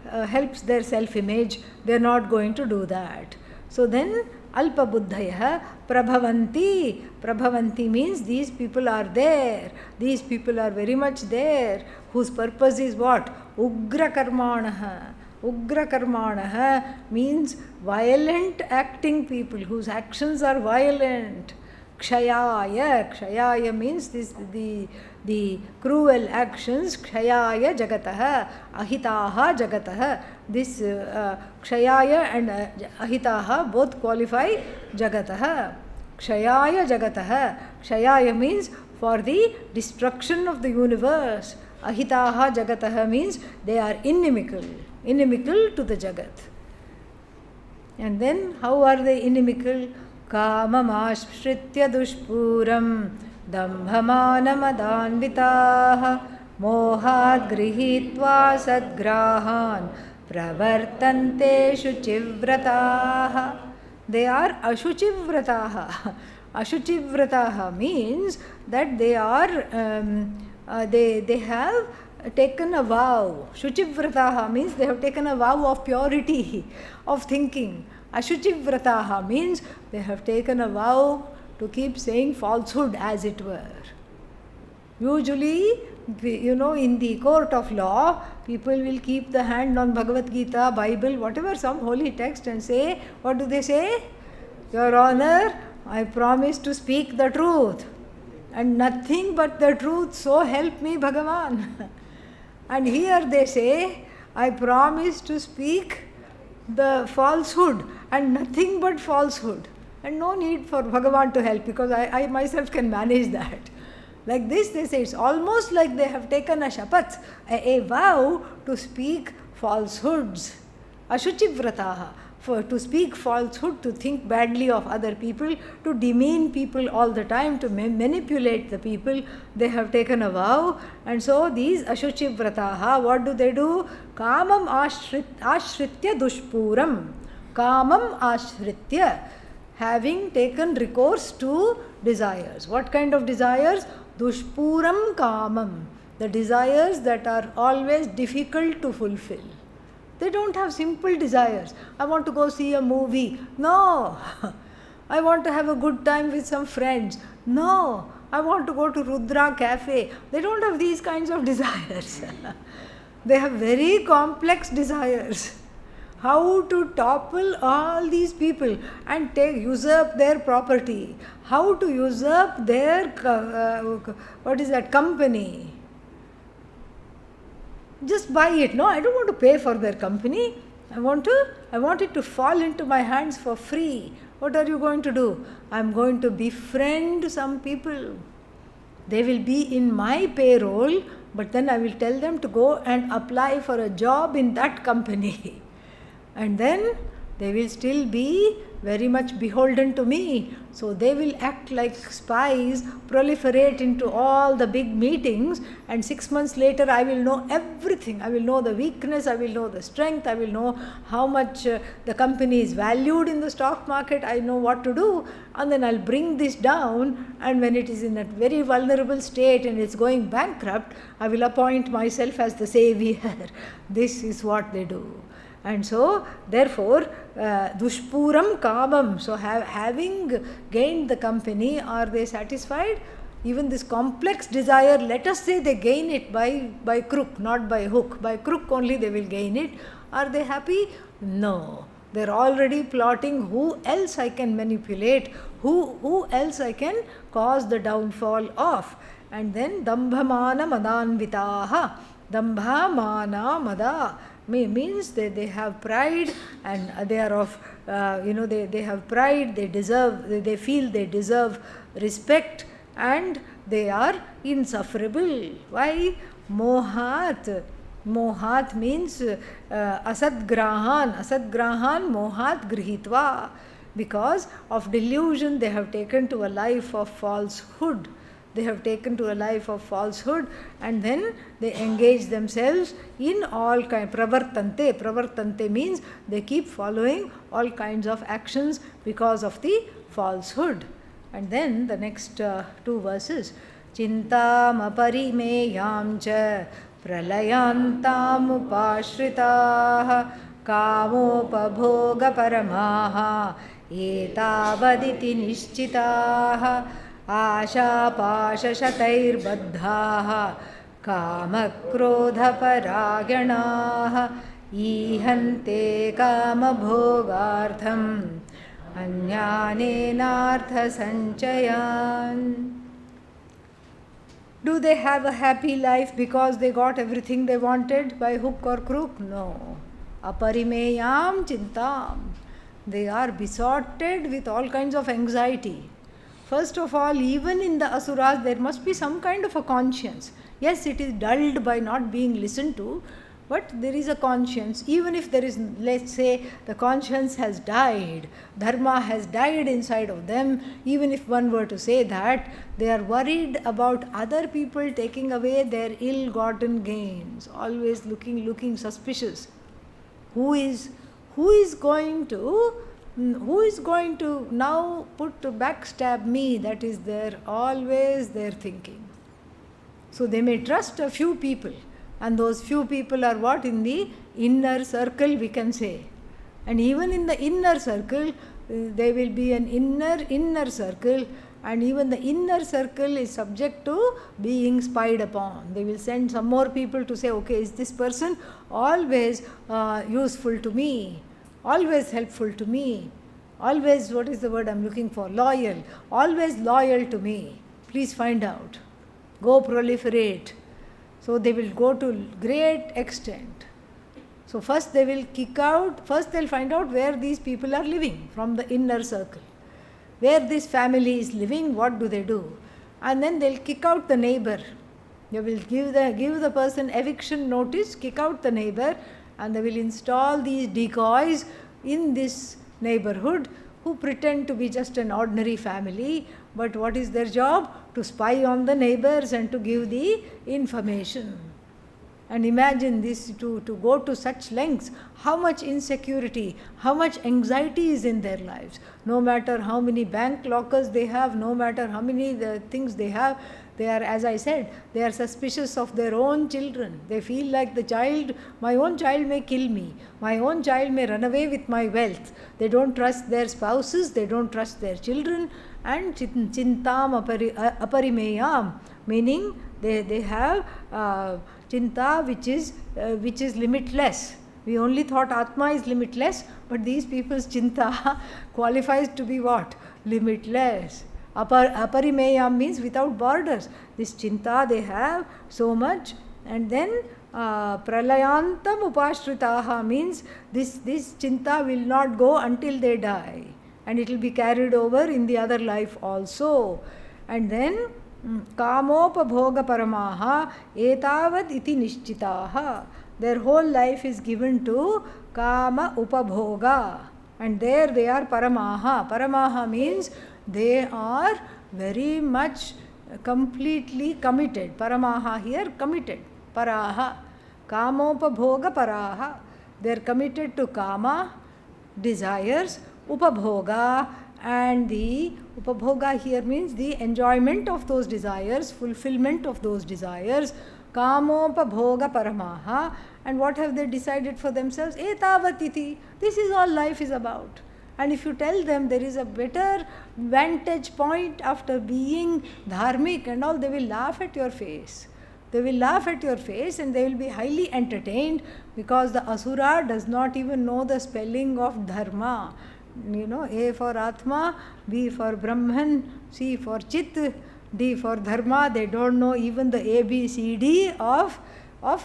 helps their self-image, they are not going to do that. So then, Alpa buddhaya prabhavanti. Prabhavanti means these people are there. These people are very much there. Whose purpose is what? Ugra karmanaha. Ugra karmanaha means violent acting people whose actions are violent. Kshayaya. Kshayaya means the cruel actions. Kshayaya jagataha. Ahitaha jagataha. This Kshayaya and Ahitaha both qualify Jagataha. Kshayaya Jagataha. Kshayaya means for the destruction of the universe. Ahitaha Jagataha means they are inimical to the Jagat. And then how are they inimical? Kamamashritya dushpuram dambhamanamadhanvitaha mohat grihitva sadgrahan pravartante shuchivrataha. They are ashuchivrataha. Ashuchivrataha means that they are they have taken a vow. Shuchivrataha means they have taken a vow of purity of thinking. Ashuchivrataha means they have taken a vow to keep saying falsehood, as it were. Usually, in the court of law, people will keep the hand on Bhagavad Gita, Bible, whatever, some holy text, and say, what do they say? Your Honor, I promise to speak the truth, and nothing but the truth, so help me Bhagavan. And here they say, I promise to speak the falsehood, and nothing but falsehood. and no need for Bhagavan to help, because I myself can manage that. Like this, they say, it's almost like they have taken a shapat, a vow to speak falsehoods. Ashuchi vrataha, to speak falsehood, to think badly of other people, to demean people all the time, to manipulate the people. They have taken a vow. And so these ashuchi vrataha, what do? Kamam ashritya dushpuram. Kamam ashritya, having taken recourse to desires. What kind of desires? Dushpuram kamam, the desires that are always difficult to fulfill. They don't have simple desires. I want to go see a movie. No. I want to have a good time with some friends. No. I want to go to Rudra Cafe. They don't have these kinds of desires. They have very complex desires. How to topple all these people and usurp their property. How to usurp their, company. Just buy it. No, I don't want to pay for their company. I want it to fall into my hands for free. What are you going to do? I'm going to befriend some people. They will be in my payroll, but then I will tell them to go and apply for a job in that company. And then they will still be very much beholden to me. So they will act like spies, proliferate into all the big meetings, and 6 months later I will know everything. I will know the weakness, I will know the strength, I will know how much the company is valued in the stock market, I know what to do, and then I'll bring this down, and when it is in a very vulnerable state and it's going bankrupt, I will appoint myself as the savior. This is what they do. And so, therefore, dushpuram kamam. So, having gained the company, are they satisfied? Even this complex desire, let us say they gain it by crook, not by hook. By crook only they will gain it. Are they happy? No. They are already plotting who else I can manipulate, who else I can cause the downfall of. And then, dambhamana madanvitaha. Dambha mana mada means they have pride, and they are of, they have pride, they feel they deserve respect, and they are insufferable. Why? Mohat. Mohat means asadgrahan. Asadgrahan mohat grihitva. Because of delusion, they have taken to a life of falsehood. They have taken to a life of falsehood, and then they engage themselves in all kinds. Pravartante. Pravartante means they keep following all kinds of actions because of the falsehood. And then the next 2 verses. Chintam aparimeyam cha pralayantam upashritaha kamopabhoga paramaha etavaditi nishchitaha आशापाशशतैर्बद्धाः कामक्रोधपरायणाः ईहन्ते कामभोगार्थम् अन्यानेनार्थसञ्चयान्. Do they have a happy life because they got everything they wanted by hook or crook? No. Aparimeyam chintam. They are besotted with all kinds of anxiety. First of all, even in the asuras, there must be some kind of a conscience. Yes, it is dulled by not being listened to, but there is a conscience. Even if there is, let's say, the conscience has died, dharma has died inside of them, even if one were to say that, they are worried about other people taking away their ill-gotten gains, always looking suspicious. Who is going to now put to backstab me? That is always their thinking. So they may trust a few people, and those few people are what? In the inner circle, we can say. And even in the inner circle, there will be an inner circle, and even the inner circle is subject to being spied upon. They will send some more people to say, okay, is this person always useful to me? Always helpful to me, always, what is the word I'm looking for? Loyal, always loyal to me. Please find out. Go proliferate. So they will go to great extent. So first they will they'll find out where these people are living from the inner circle. where this family is living, what do? And then they'll kick out the neighbor. They will give the person eviction notice, kick out the neighbor, and they will install these decoys in this neighborhood who pretend to be just an ordinary family. But what is their job? To spy on the neighbors and to give the information. And imagine this, to go to such lengths, how much insecurity, how much anxiety is in their lives. No matter how many bank lockers they have, no matter how many things they have, they are, as I said, they are suspicious of their own children. They feel like my own child may kill me, my own child may run away with my wealth. They don't trust their spouses, they don't trust their children. And chintam aparimeyam, meaning they have chinta which is limitless. We only thought Atma is limitless, but these people's chinta qualifies to be what? Limitless. Aparimeyam means without borders. This chinta they have so much. And then pralayantam upashritaha means this chinta will not go until they die. And it will be carried over in the other life also. And then kamopabhoga paramaha etavad iti nishchitaha. Their whole life is given to kama upabhoga. And there they are paramaha. Paramaha means they are very much completely committed. Paramaha here, committed. Paraha. Kamopabhoga paraha. They are committed to kama, desires, upabhoga, and the upabhoga here means the enjoyment of those desires, fulfillment of those desires. Kamopabhoga paramaha. And what have they decided for themselves? Etavatiti. This is all life is about. And if you tell them there is a better vantage point after being dharmic and all, they will laugh at your face. They will laugh at your face and they will be highly entertained, because the asura does not even know the spelling of dharma. You know, A for Atma, B for Brahman, C for Chit, D for Dharma. They don't know even the ABCD of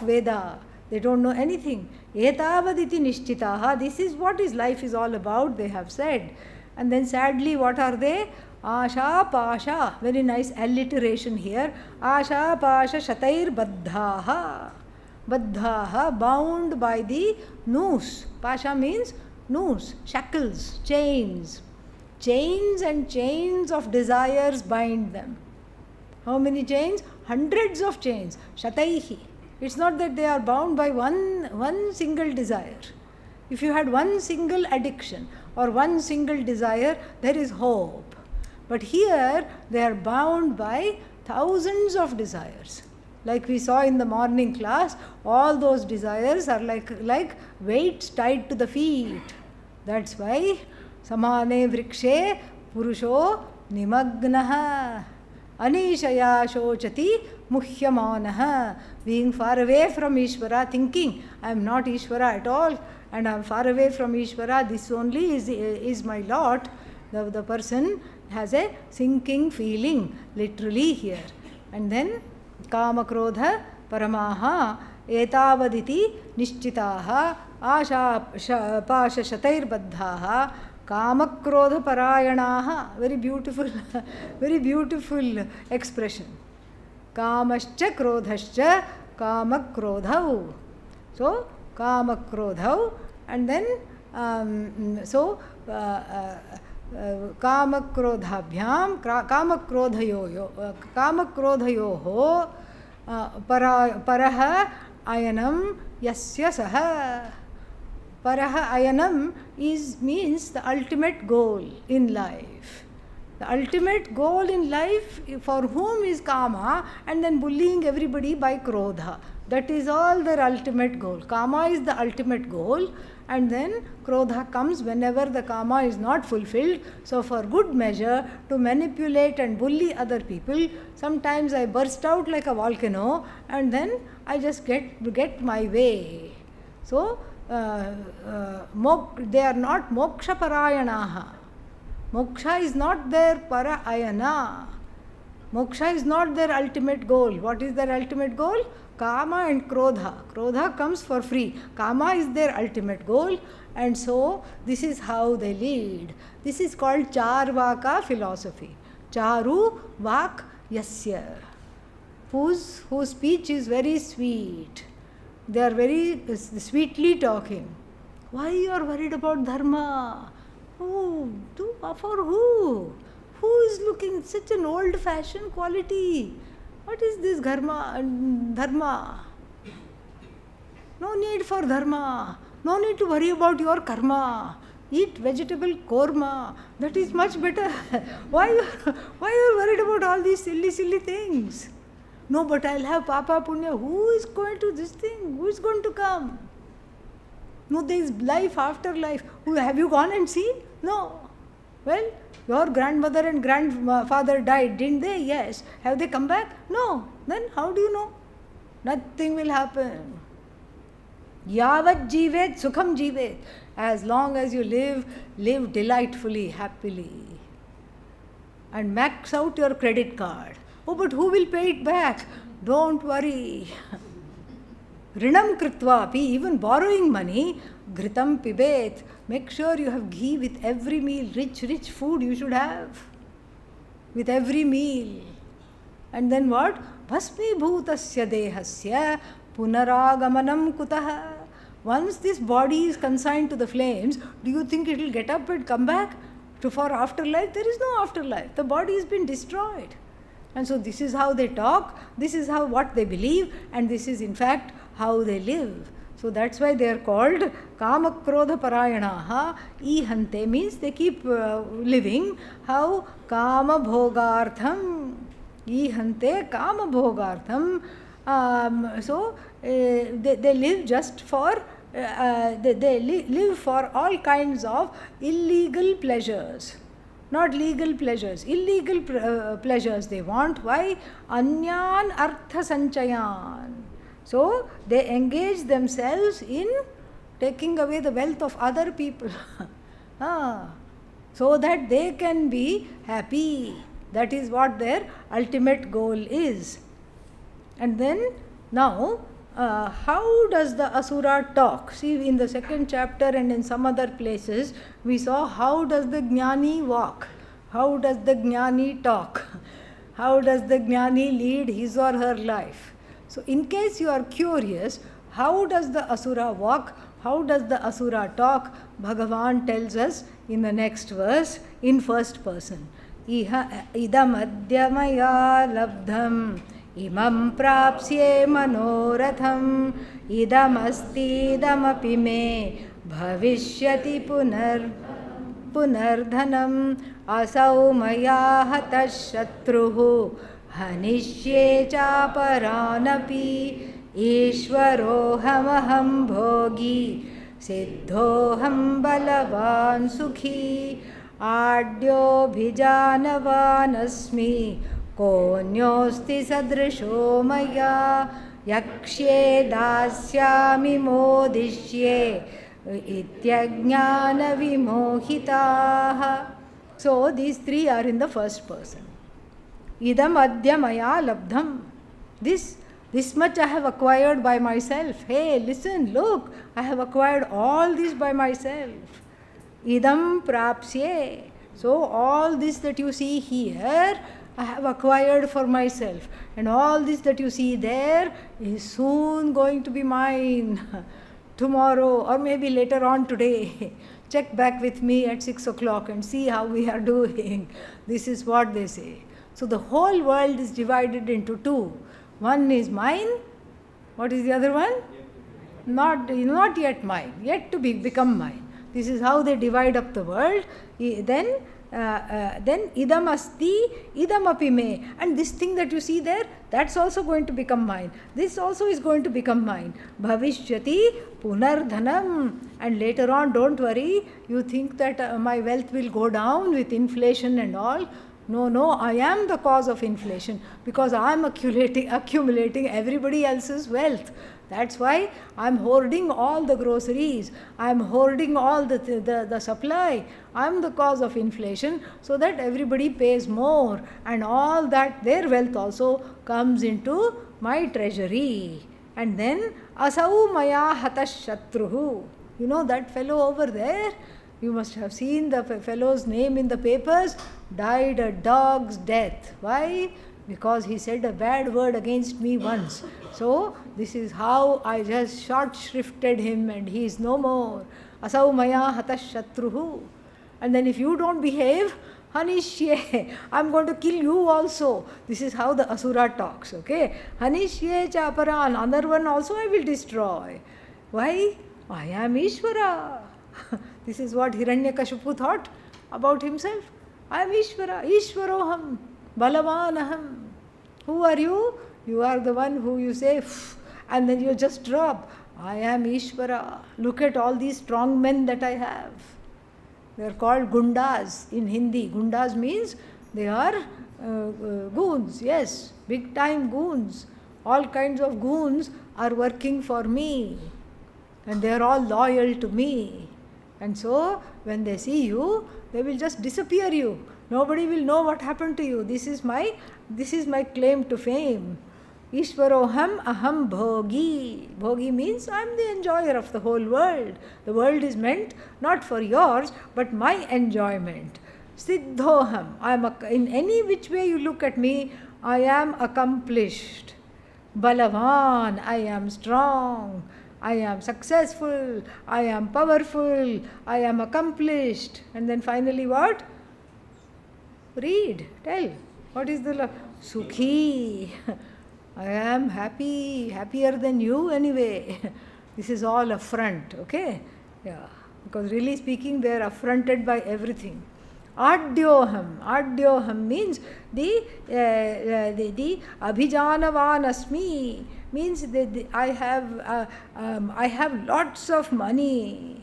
Veda. They don't know anything. Etavaditi nishchitaha. This is what is life is all about, they have said. And then sadly, what are they? Asha pasha. Very nice alliteration here. Asha pasha shatair baddhaha. Baddhaha, bound by the noose. Pasha means noose, shackles, chains. Chains and chains of desires bind them. How many chains? Hundreds of chains. Shataihi. It's not that they are bound by one single desire. If you had one single addiction or one single desire, there is hope. But here they are bound by thousands of desires. Like we saw in the morning class, all those desires are like weights tied to the feet. That's why samane vrikshe purusho nimagnaha anishaya shochati muhyamanaha. Being far away from Ishvara, thinking I am not Ishvara at all and I am far away from Ishvara, this only is my lot. The person has a sinking feeling, literally here. And then kama krodha paramaha etavaditi nishchitaha asha pasha shatair baddhaha kama krodha parayanaha. Very beautiful expression. Kamascha krodhascha kama krodhau. So kama krodhau, and then कामक्रोधाभ्याम कामक्रोधयोः परः अयनं यस्य सः. Paraha ayanam means the ultimate goal in life. The ultimate goal in life for whom is kama, and then bullying everybody by krodha. That is all their ultimate goal. Kama is the ultimate goal, and then krodha comes whenever the kama is not fulfilled. So for good measure, to manipulate and bully other people, sometimes I burst out like a volcano and then I just get my way. So they are not moksha parayanaha. Moksha is not their para ayana. Moksha is not their ultimate goal. What is their ultimate goal? Kama and Krodha. Krodha comes for free. Kama is their ultimate goal, and so this is how they lead. This is called Charvaka philosophy. Charu Vak Yasya. Whose speech is very sweet. They are very sweetly talking. Why you are worried about dharma? Who? For who? Who is looking such an old-fashioned quality? What is this dharma? No need for dharma. No need to worry about your karma. Eat vegetable korma. That is much better. Why you are worried about all these silly things? No, but I'll have papa punya. Who is going to this thing? Who is going to come? No, there is life after life. Have you gone and seen? No. Well, your grandmother and grandfather died, didn't they? Yes. Have they come back? No. Then how do you know? Nothing will happen. Yavat jivet sukham jivet. As long as you live delightfully, happily. And max out your credit card. Oh, but who will pay it back? Don't worry. Rinam kritva api, even borrowing money, ghritam pibet. Make sure you have ghee with every meal. Rich food you should have with every meal. And then what? Bhasmi bhutasya dehasya punaragamanam kutaha. Once this body is consigned to the flames, do you think it will get up and come back for afterlife? There is no afterlife. The body has been destroyed. And so this is how they talk, this is how what they believe, and this is in fact how they live. So that's why they are called Kama Krodha Parayanaha. Ihante means they keep living. How? Kama Bhogartham. Ihante Kama Bhogartham. They live just for, live for all kinds of illegal pleasures. Not legal pleasures, illegal pleasures they want. Why? Anyan artha sanchayan. So they engage themselves in taking away the wealth of other people so that they can be happy. That is what their ultimate goal is. And then now, how does the asura talk? See, in the second chapter and in some other places, we saw how does the jnani walk? How does the jnani talk? How does the jnani lead his or her life? So, in case you are curious, how does the asura walk? How does the asura talk? Bhagavan tells us in the next verse in first person. Idam adyamaya labdham imam prapsye manoratham idam asti idamapi me bhavishyati punardhanam asau maya hatash shatruhu hanishye chaparanapi ishvarohamaham bhogi siddhoham balavan sukhi adyo bhijanavansmi konyosti sadrisho maya yakshye dasyami modishye ityajnana vimohitaha. So these three are in the first person. Idam adya maya labdham. This much I have acquired by myself. Hey, listen, look, I have acquired all this by myself. Idam prapsye. So all this that you see here, I have acquired for myself. And all this that you see there is soon going to be mine. Tomorrow or maybe later on today. Check back with me at 6 o'clock and see how we are doing. This is what they say. So the whole world is divided into two. One is mine. What is the other one? Not yet mine. Yet to become mine. This is how they divide up the world. Then idam asti, idam api me. And this thing that you see there, that's also going to become mine. This also is going to become mine. Bhavishyati punardhanam. And later on, don't worry, you think that my wealth will go down with inflation and all. No, I am the cause of inflation because I am accumulating everybody else's wealth. That's why I am hoarding all the groceries. I am hoarding all the supply. I am the cause of inflation so that everybody pays more and all that their wealth also comes into my treasury. And then asau maya hatash shatruhu. You know that fellow over there? You must have seen the fellow's name in the papers, died a dog's death. Why? Because he said a bad word against me once. So, this is how I just short shrifted him and he is no more. Asau maya hatash shatruhu. And then if you don't behave, Hanishye, I'm going to kill you also. This is how the Asura talks, okay? Hanishye chaparan, another one also I will destroy. Why? I am Ishvara. This is what Hiranyakashipu thought about himself. I am Ishvara. Ishvaroham. Balavanaham. Who are you? You are the one who you say, and then you just drop. I am Ishvara. Look at all these strong men that I have. They are called Gundas in Hindi. Gundas means they are goons. Yes, big time goons. All kinds of goons are working for me. And they are all loyal to me. And so, when they see you, they will just disappear you. Nobody will know what happened to you. This is my claim to fame. Ishvaroham aham bhogi. Bhogi means I am the enjoyer of the whole world. The world is meant not for yours, but my enjoyment. Siddhoham. In any which way you look at me, I am accomplished. Balavan. I am strong. I am successful, I am powerful, I am accomplished. And then finally what? Read, tell. What is the Sukhi. I am happy, happier than you anyway. This is all affront, okay? Yeah. Because really speaking, they are affronted by everything. Adyoham. Adyoham means the abhijanavan asmi. Means that I have lots of money.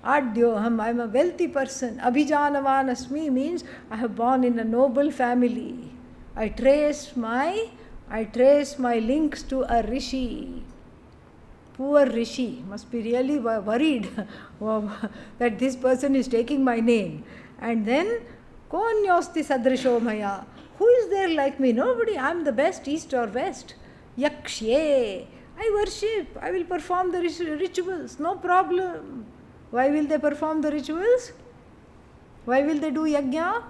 Adyoham, I am a wealthy person. Abhijanavan asmi means I have born in a noble family. I trace my links to a rishi. Poor rishi must be really worried that this person is taking my name. And then konyosti sadrisho maya. Who is there like me? Nobody. I am the best, east or west. Yakshye. I worship. I will perform the rituals. No problem. Why will they perform the rituals? Why will they do yajna?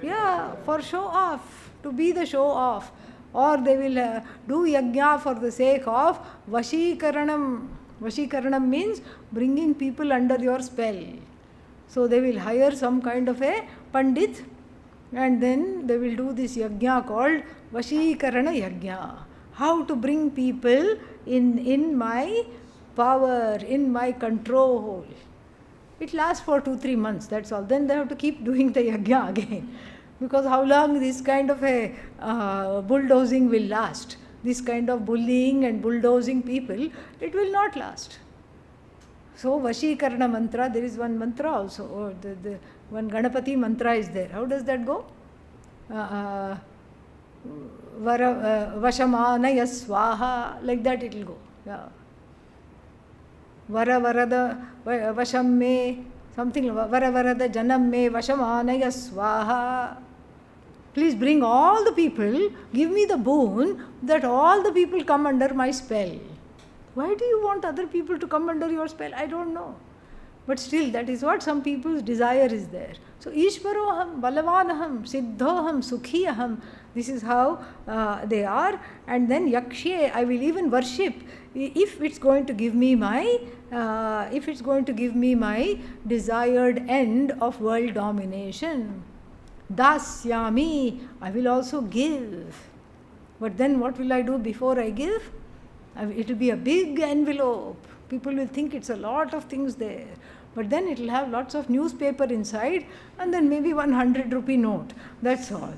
Yeah, for show off. To be the show off. Or they will do yajna for the sake of vashikaranam. Vashikaranam means bringing people under your spell. So they will hire some kind of a pandit and then they will do this yajna called Vashikarana Yajna. How to bring people in my power, in my control. It lasts for 2-3 months, that's all. Then they have to keep doing the yajna again. Because how long this kind of a bulldozing will last? This kind of bullying and bulldozing people, it will not last. So Vashikarana mantra, there is one mantra also. Or the one Ganapati mantra is there. How does that go? Vashamanaya swaha, like that it will go. Yeah. Varavarada vasham me, something, Varavarada janam me vashamanaya swaha. Please bring all the people, give me the boon that all the people come under my spell. Why do you want other people to come under your spell? I don't know. But still, that is what some people's desire is there. So, Ishvaroham, Balavanaham, Siddhoham, Sukhiyaham, this is how they are. And then Yakshye, I will even worship if it's going to give me my desired end of world domination. Dasyami, I will also give. But then what will I do before I give? It will be a big envelope. People will think it's a lot of things there. But then it will have lots of newspaper inside and then maybe 100 rupee note. That's all.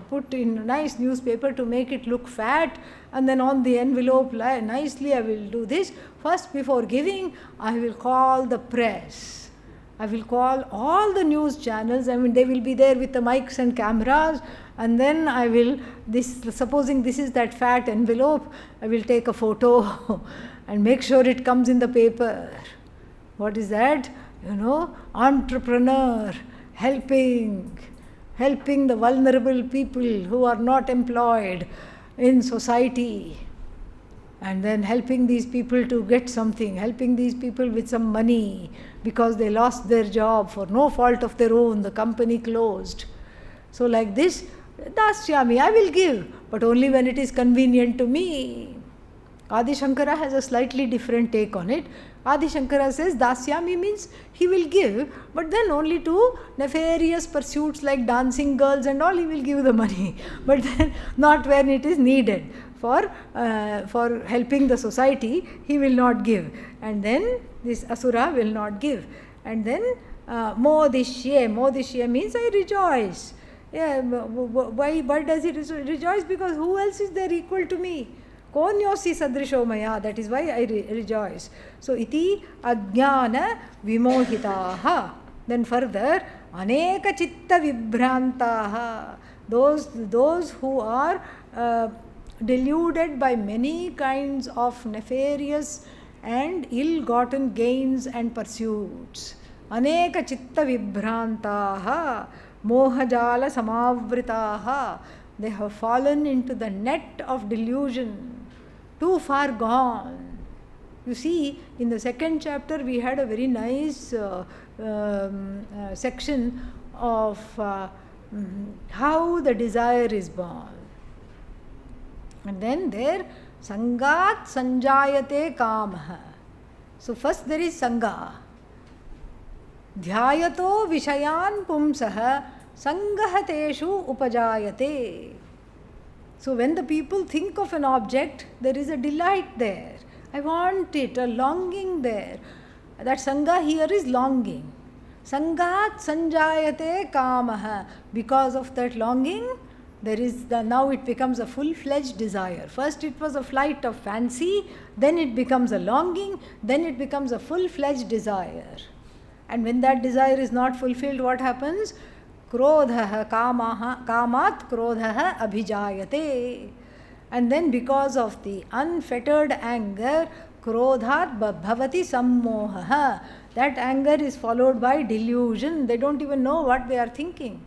Put in nice newspaper to make it look fat, and then on the envelope nicely I will do this. First, before giving, I will call the press. I will call all the news channels. I mean, they will be there with the mics and cameras, and then I will, supposing this is that fat envelope, I will take a photo and make sure it comes in the paper. What is that? Entrepreneur, helping the vulnerable people who are not employed in society, and then helping these people to get something, helping these people with some money because they lost their job for no fault of their own, the company closed. So like this, dasyami, I will give, but only when it is convenient to me. Adi Shankara has a slightly different take on it. Adi Shankara says dasyami means he will give, but then only to nefarious pursuits like dancing girls and all he will give the money, but then not when it is needed. For helping the society, he will not give. And then this asura will not give. And then modishye means I rejoice. Yeah, why does he rejoice? Because who else is there equal to me? Konyosi sadrisho maya, that is why I rejoice. So iti ajnana vimohitaha. Then further, aneka chitta vibhrantaha. Those who are deluded by many kinds of nefarious and ill-gotten gains and pursuits. Aneka chitta vibhrantaha mohajala samavritaha. They have fallen into the net of delusion, too far gone. You see, in the second chapter we had a very nice section of how the desire is born. And then there, sangat sanjayate kamaha. So first there is sangha. Dhyayato vishayan pumsaha sangahateshu upajayate. So when the people think of an object, there is a delight there. I want it, a longing there. That sangha here is longing. Sangat sanjayate kamaha. Because of that longing, there is now it becomes a full-fledged desire. First it was a flight of fancy, then it becomes a longing, then it becomes a full-fledged desire. And when that desire is not fulfilled, what happens? Krodhaha kamat krodhaha abhijayate. And then because of the unfettered anger, krodhat bhavati sammohaha. That anger is followed by delusion. They don't even know what they are thinking.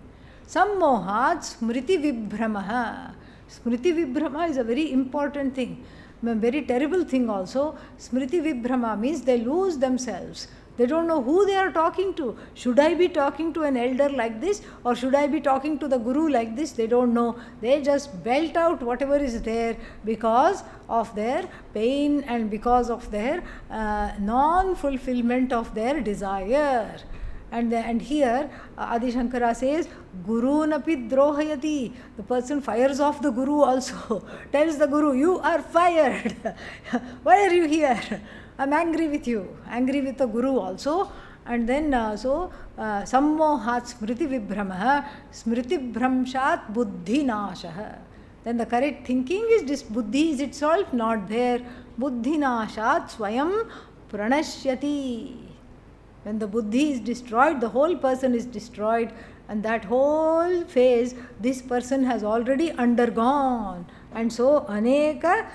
Sammohat smriti vibhramaha. Smriti vibhrama is a very important thing, a very terrible thing also. Smriti vibhrama means they lose themselves. They don't know who they are talking to. Should I be talking to an elder like this, or should I be talking to the guru like this? They don't know. They just belt out whatever is there because of their pain and because of their non-fulfillment of their desire. And here Adi Shankara says, Guru napi drohayati. The person fires off the Guru also. Tells the Guru, you are fired. Why are you here? I'm angry with you. Angry with the Guru also. And then sammohat smriti vibhramaha smriti bhramshat buddhi nashaha. Then the correct thinking is this buddhi is itself not there. Buddhi nashat swayam pranashyati. When the buddhi is destroyed, the whole person is destroyed, and that whole phase this person has already undergone. And so aneka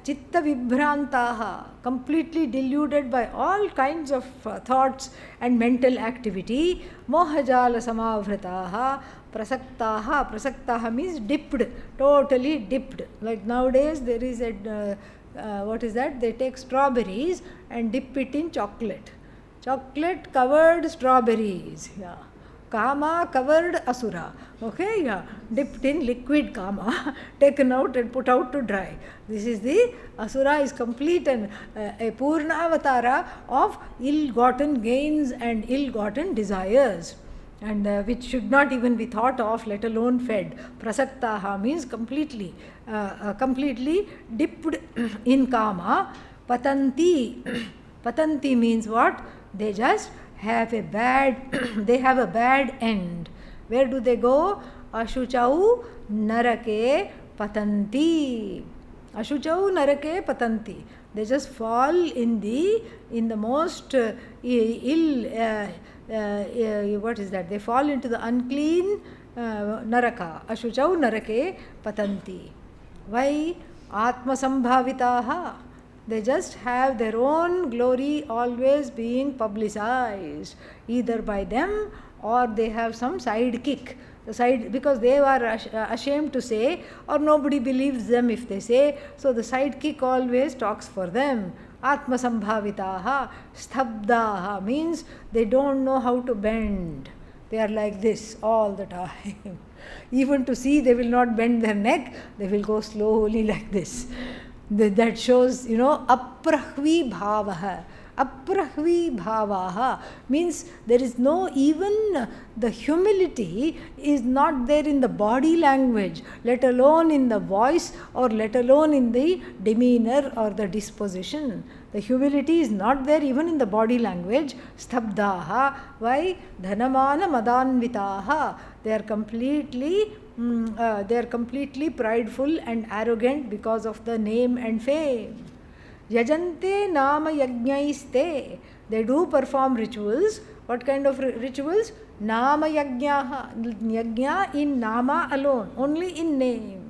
chitta vibhrantaha, completely deluded by all kinds of thoughts and mental activity. Mohajala samavhrataha prasaktaha. Prasaktaha means dipped, totally dipped. Like nowadays there is a what is that? They take strawberries and dip it in chocolate. Chocolate covered strawberries. Yeah. Kama covered asura. Okay, yeah. Dipped in liquid kama, taken out and put out to dry. This is the asura is complete and a purna avatara of ill-gotten gains and ill-gotten desires, and which should not even be thought of, let alone fed. Prasaktaha means completely dipped in kama. Patanti. Patanti means what? They just have a bad they have a bad end. Where do they go? Ashuchau narake patanti. Ashuchau narake patanti. They just fall in the most ill what is that? They fall into the unclean naraka. Ashuchau narake patanti. Why? Atma sambhavitaha. They just have their own glory always being publicized, either by them or they have some sidekick. The side, because they are ashamed to say, or nobody believes them if they say, so the sidekick always talks for them. Atma sambhavitaha, stabdaha means they don't know how to bend. They are like this all the time. Even to see, they will not bend their neck, they will go slowly like this. That shows, aprahvi bhavaha. Aprahvi bhavaha means there is no, even the humility is not there in the body language, let alone in the voice or let alone in the demeanor or the disposition. The humility is not there even in the body language. Stabdaha. Why? Dhanamana madanvitaha. They are completely prideful and arrogant because of the name and fame. Yajante nama yajnaiste. They do perform rituals. What kind of rituals? Nama yajnaha. Yajna in nama alone, only in name.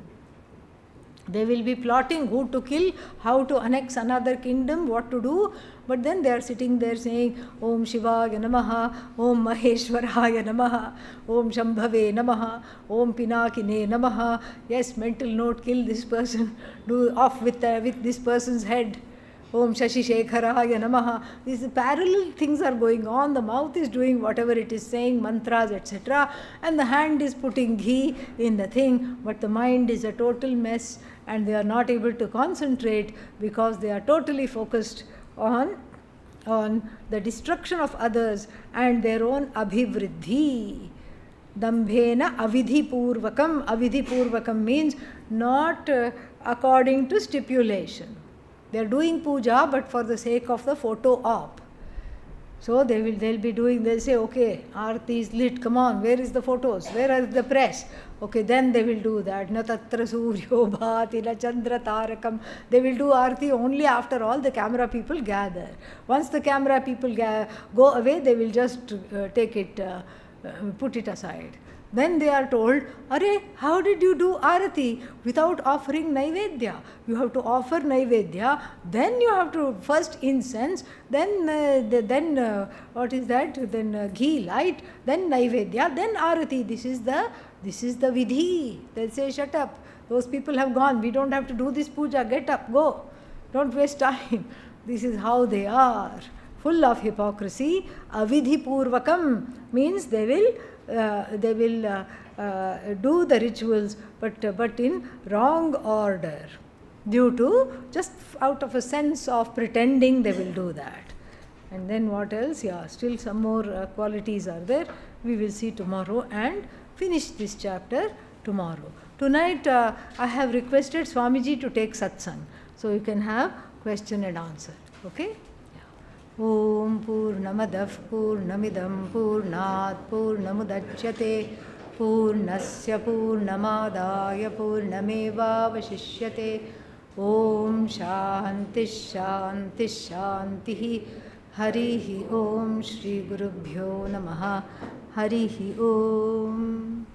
They will be plotting who to kill, how to annex another kingdom, what to do. But then they are sitting there saying, Om Shivaya Namaha, Om Maheshwaraya Namaha, Om Shambhave Namaha, Om Pinakine Namaha. Yes, mental note, kill this person, do off with this person's head. Om Shashi Shekharaya Namaha. These parallel things are going on. The mouth is doing whatever it is saying, mantras, etc. And the hand is putting ghee in the thing, but the mind is a total mess and they are not able to concentrate because they are totally focused on the destruction of others and their own abhivriddhi. Dambhena avidhi purvakam. Avidhi purvakam means not according to stipulation. They are doing puja but for the sake of the photo op. So they'll be doing, they'll say, okay, Aarti is lit, come on, where is the photos? Where are the press? Okay, then they will do that. Na tatra suryo bhati na chandra tarakam. They will do Aarti only after all the camera people gather. Once the camera people go away, they will just take it, put it aside. Then they are told, Arey, how did you do Arati without offering Naivedya? You have to offer Naivedya, then you have to first incense, then what is that? Then ghee light, then Naivedya, then Arati. This is the vidhi. They'll say, shut up. Those people have gone. We don't have to do this puja. Get up, go. Don't waste time. This is how they are. Full of hypocrisy. Avidhi purvakam means they will do the rituals but in wrong order, due to just out of a sense of pretending they will do that. And then what else? Yeah, still some more qualities are there. We will see tomorrow and finish this chapter tomorrow. Tonight I have requested Swamiji to take satsang, so you can have question and answer. Okay? Om Purnamadav Purnamidam Purnat Purnamudachyate Purnasya Purnamadaya Purnameva Vashishyate. Om Shanti Shanti Shanti. Harihi Om Shri Gurubhyo Namaha. Harihi Om.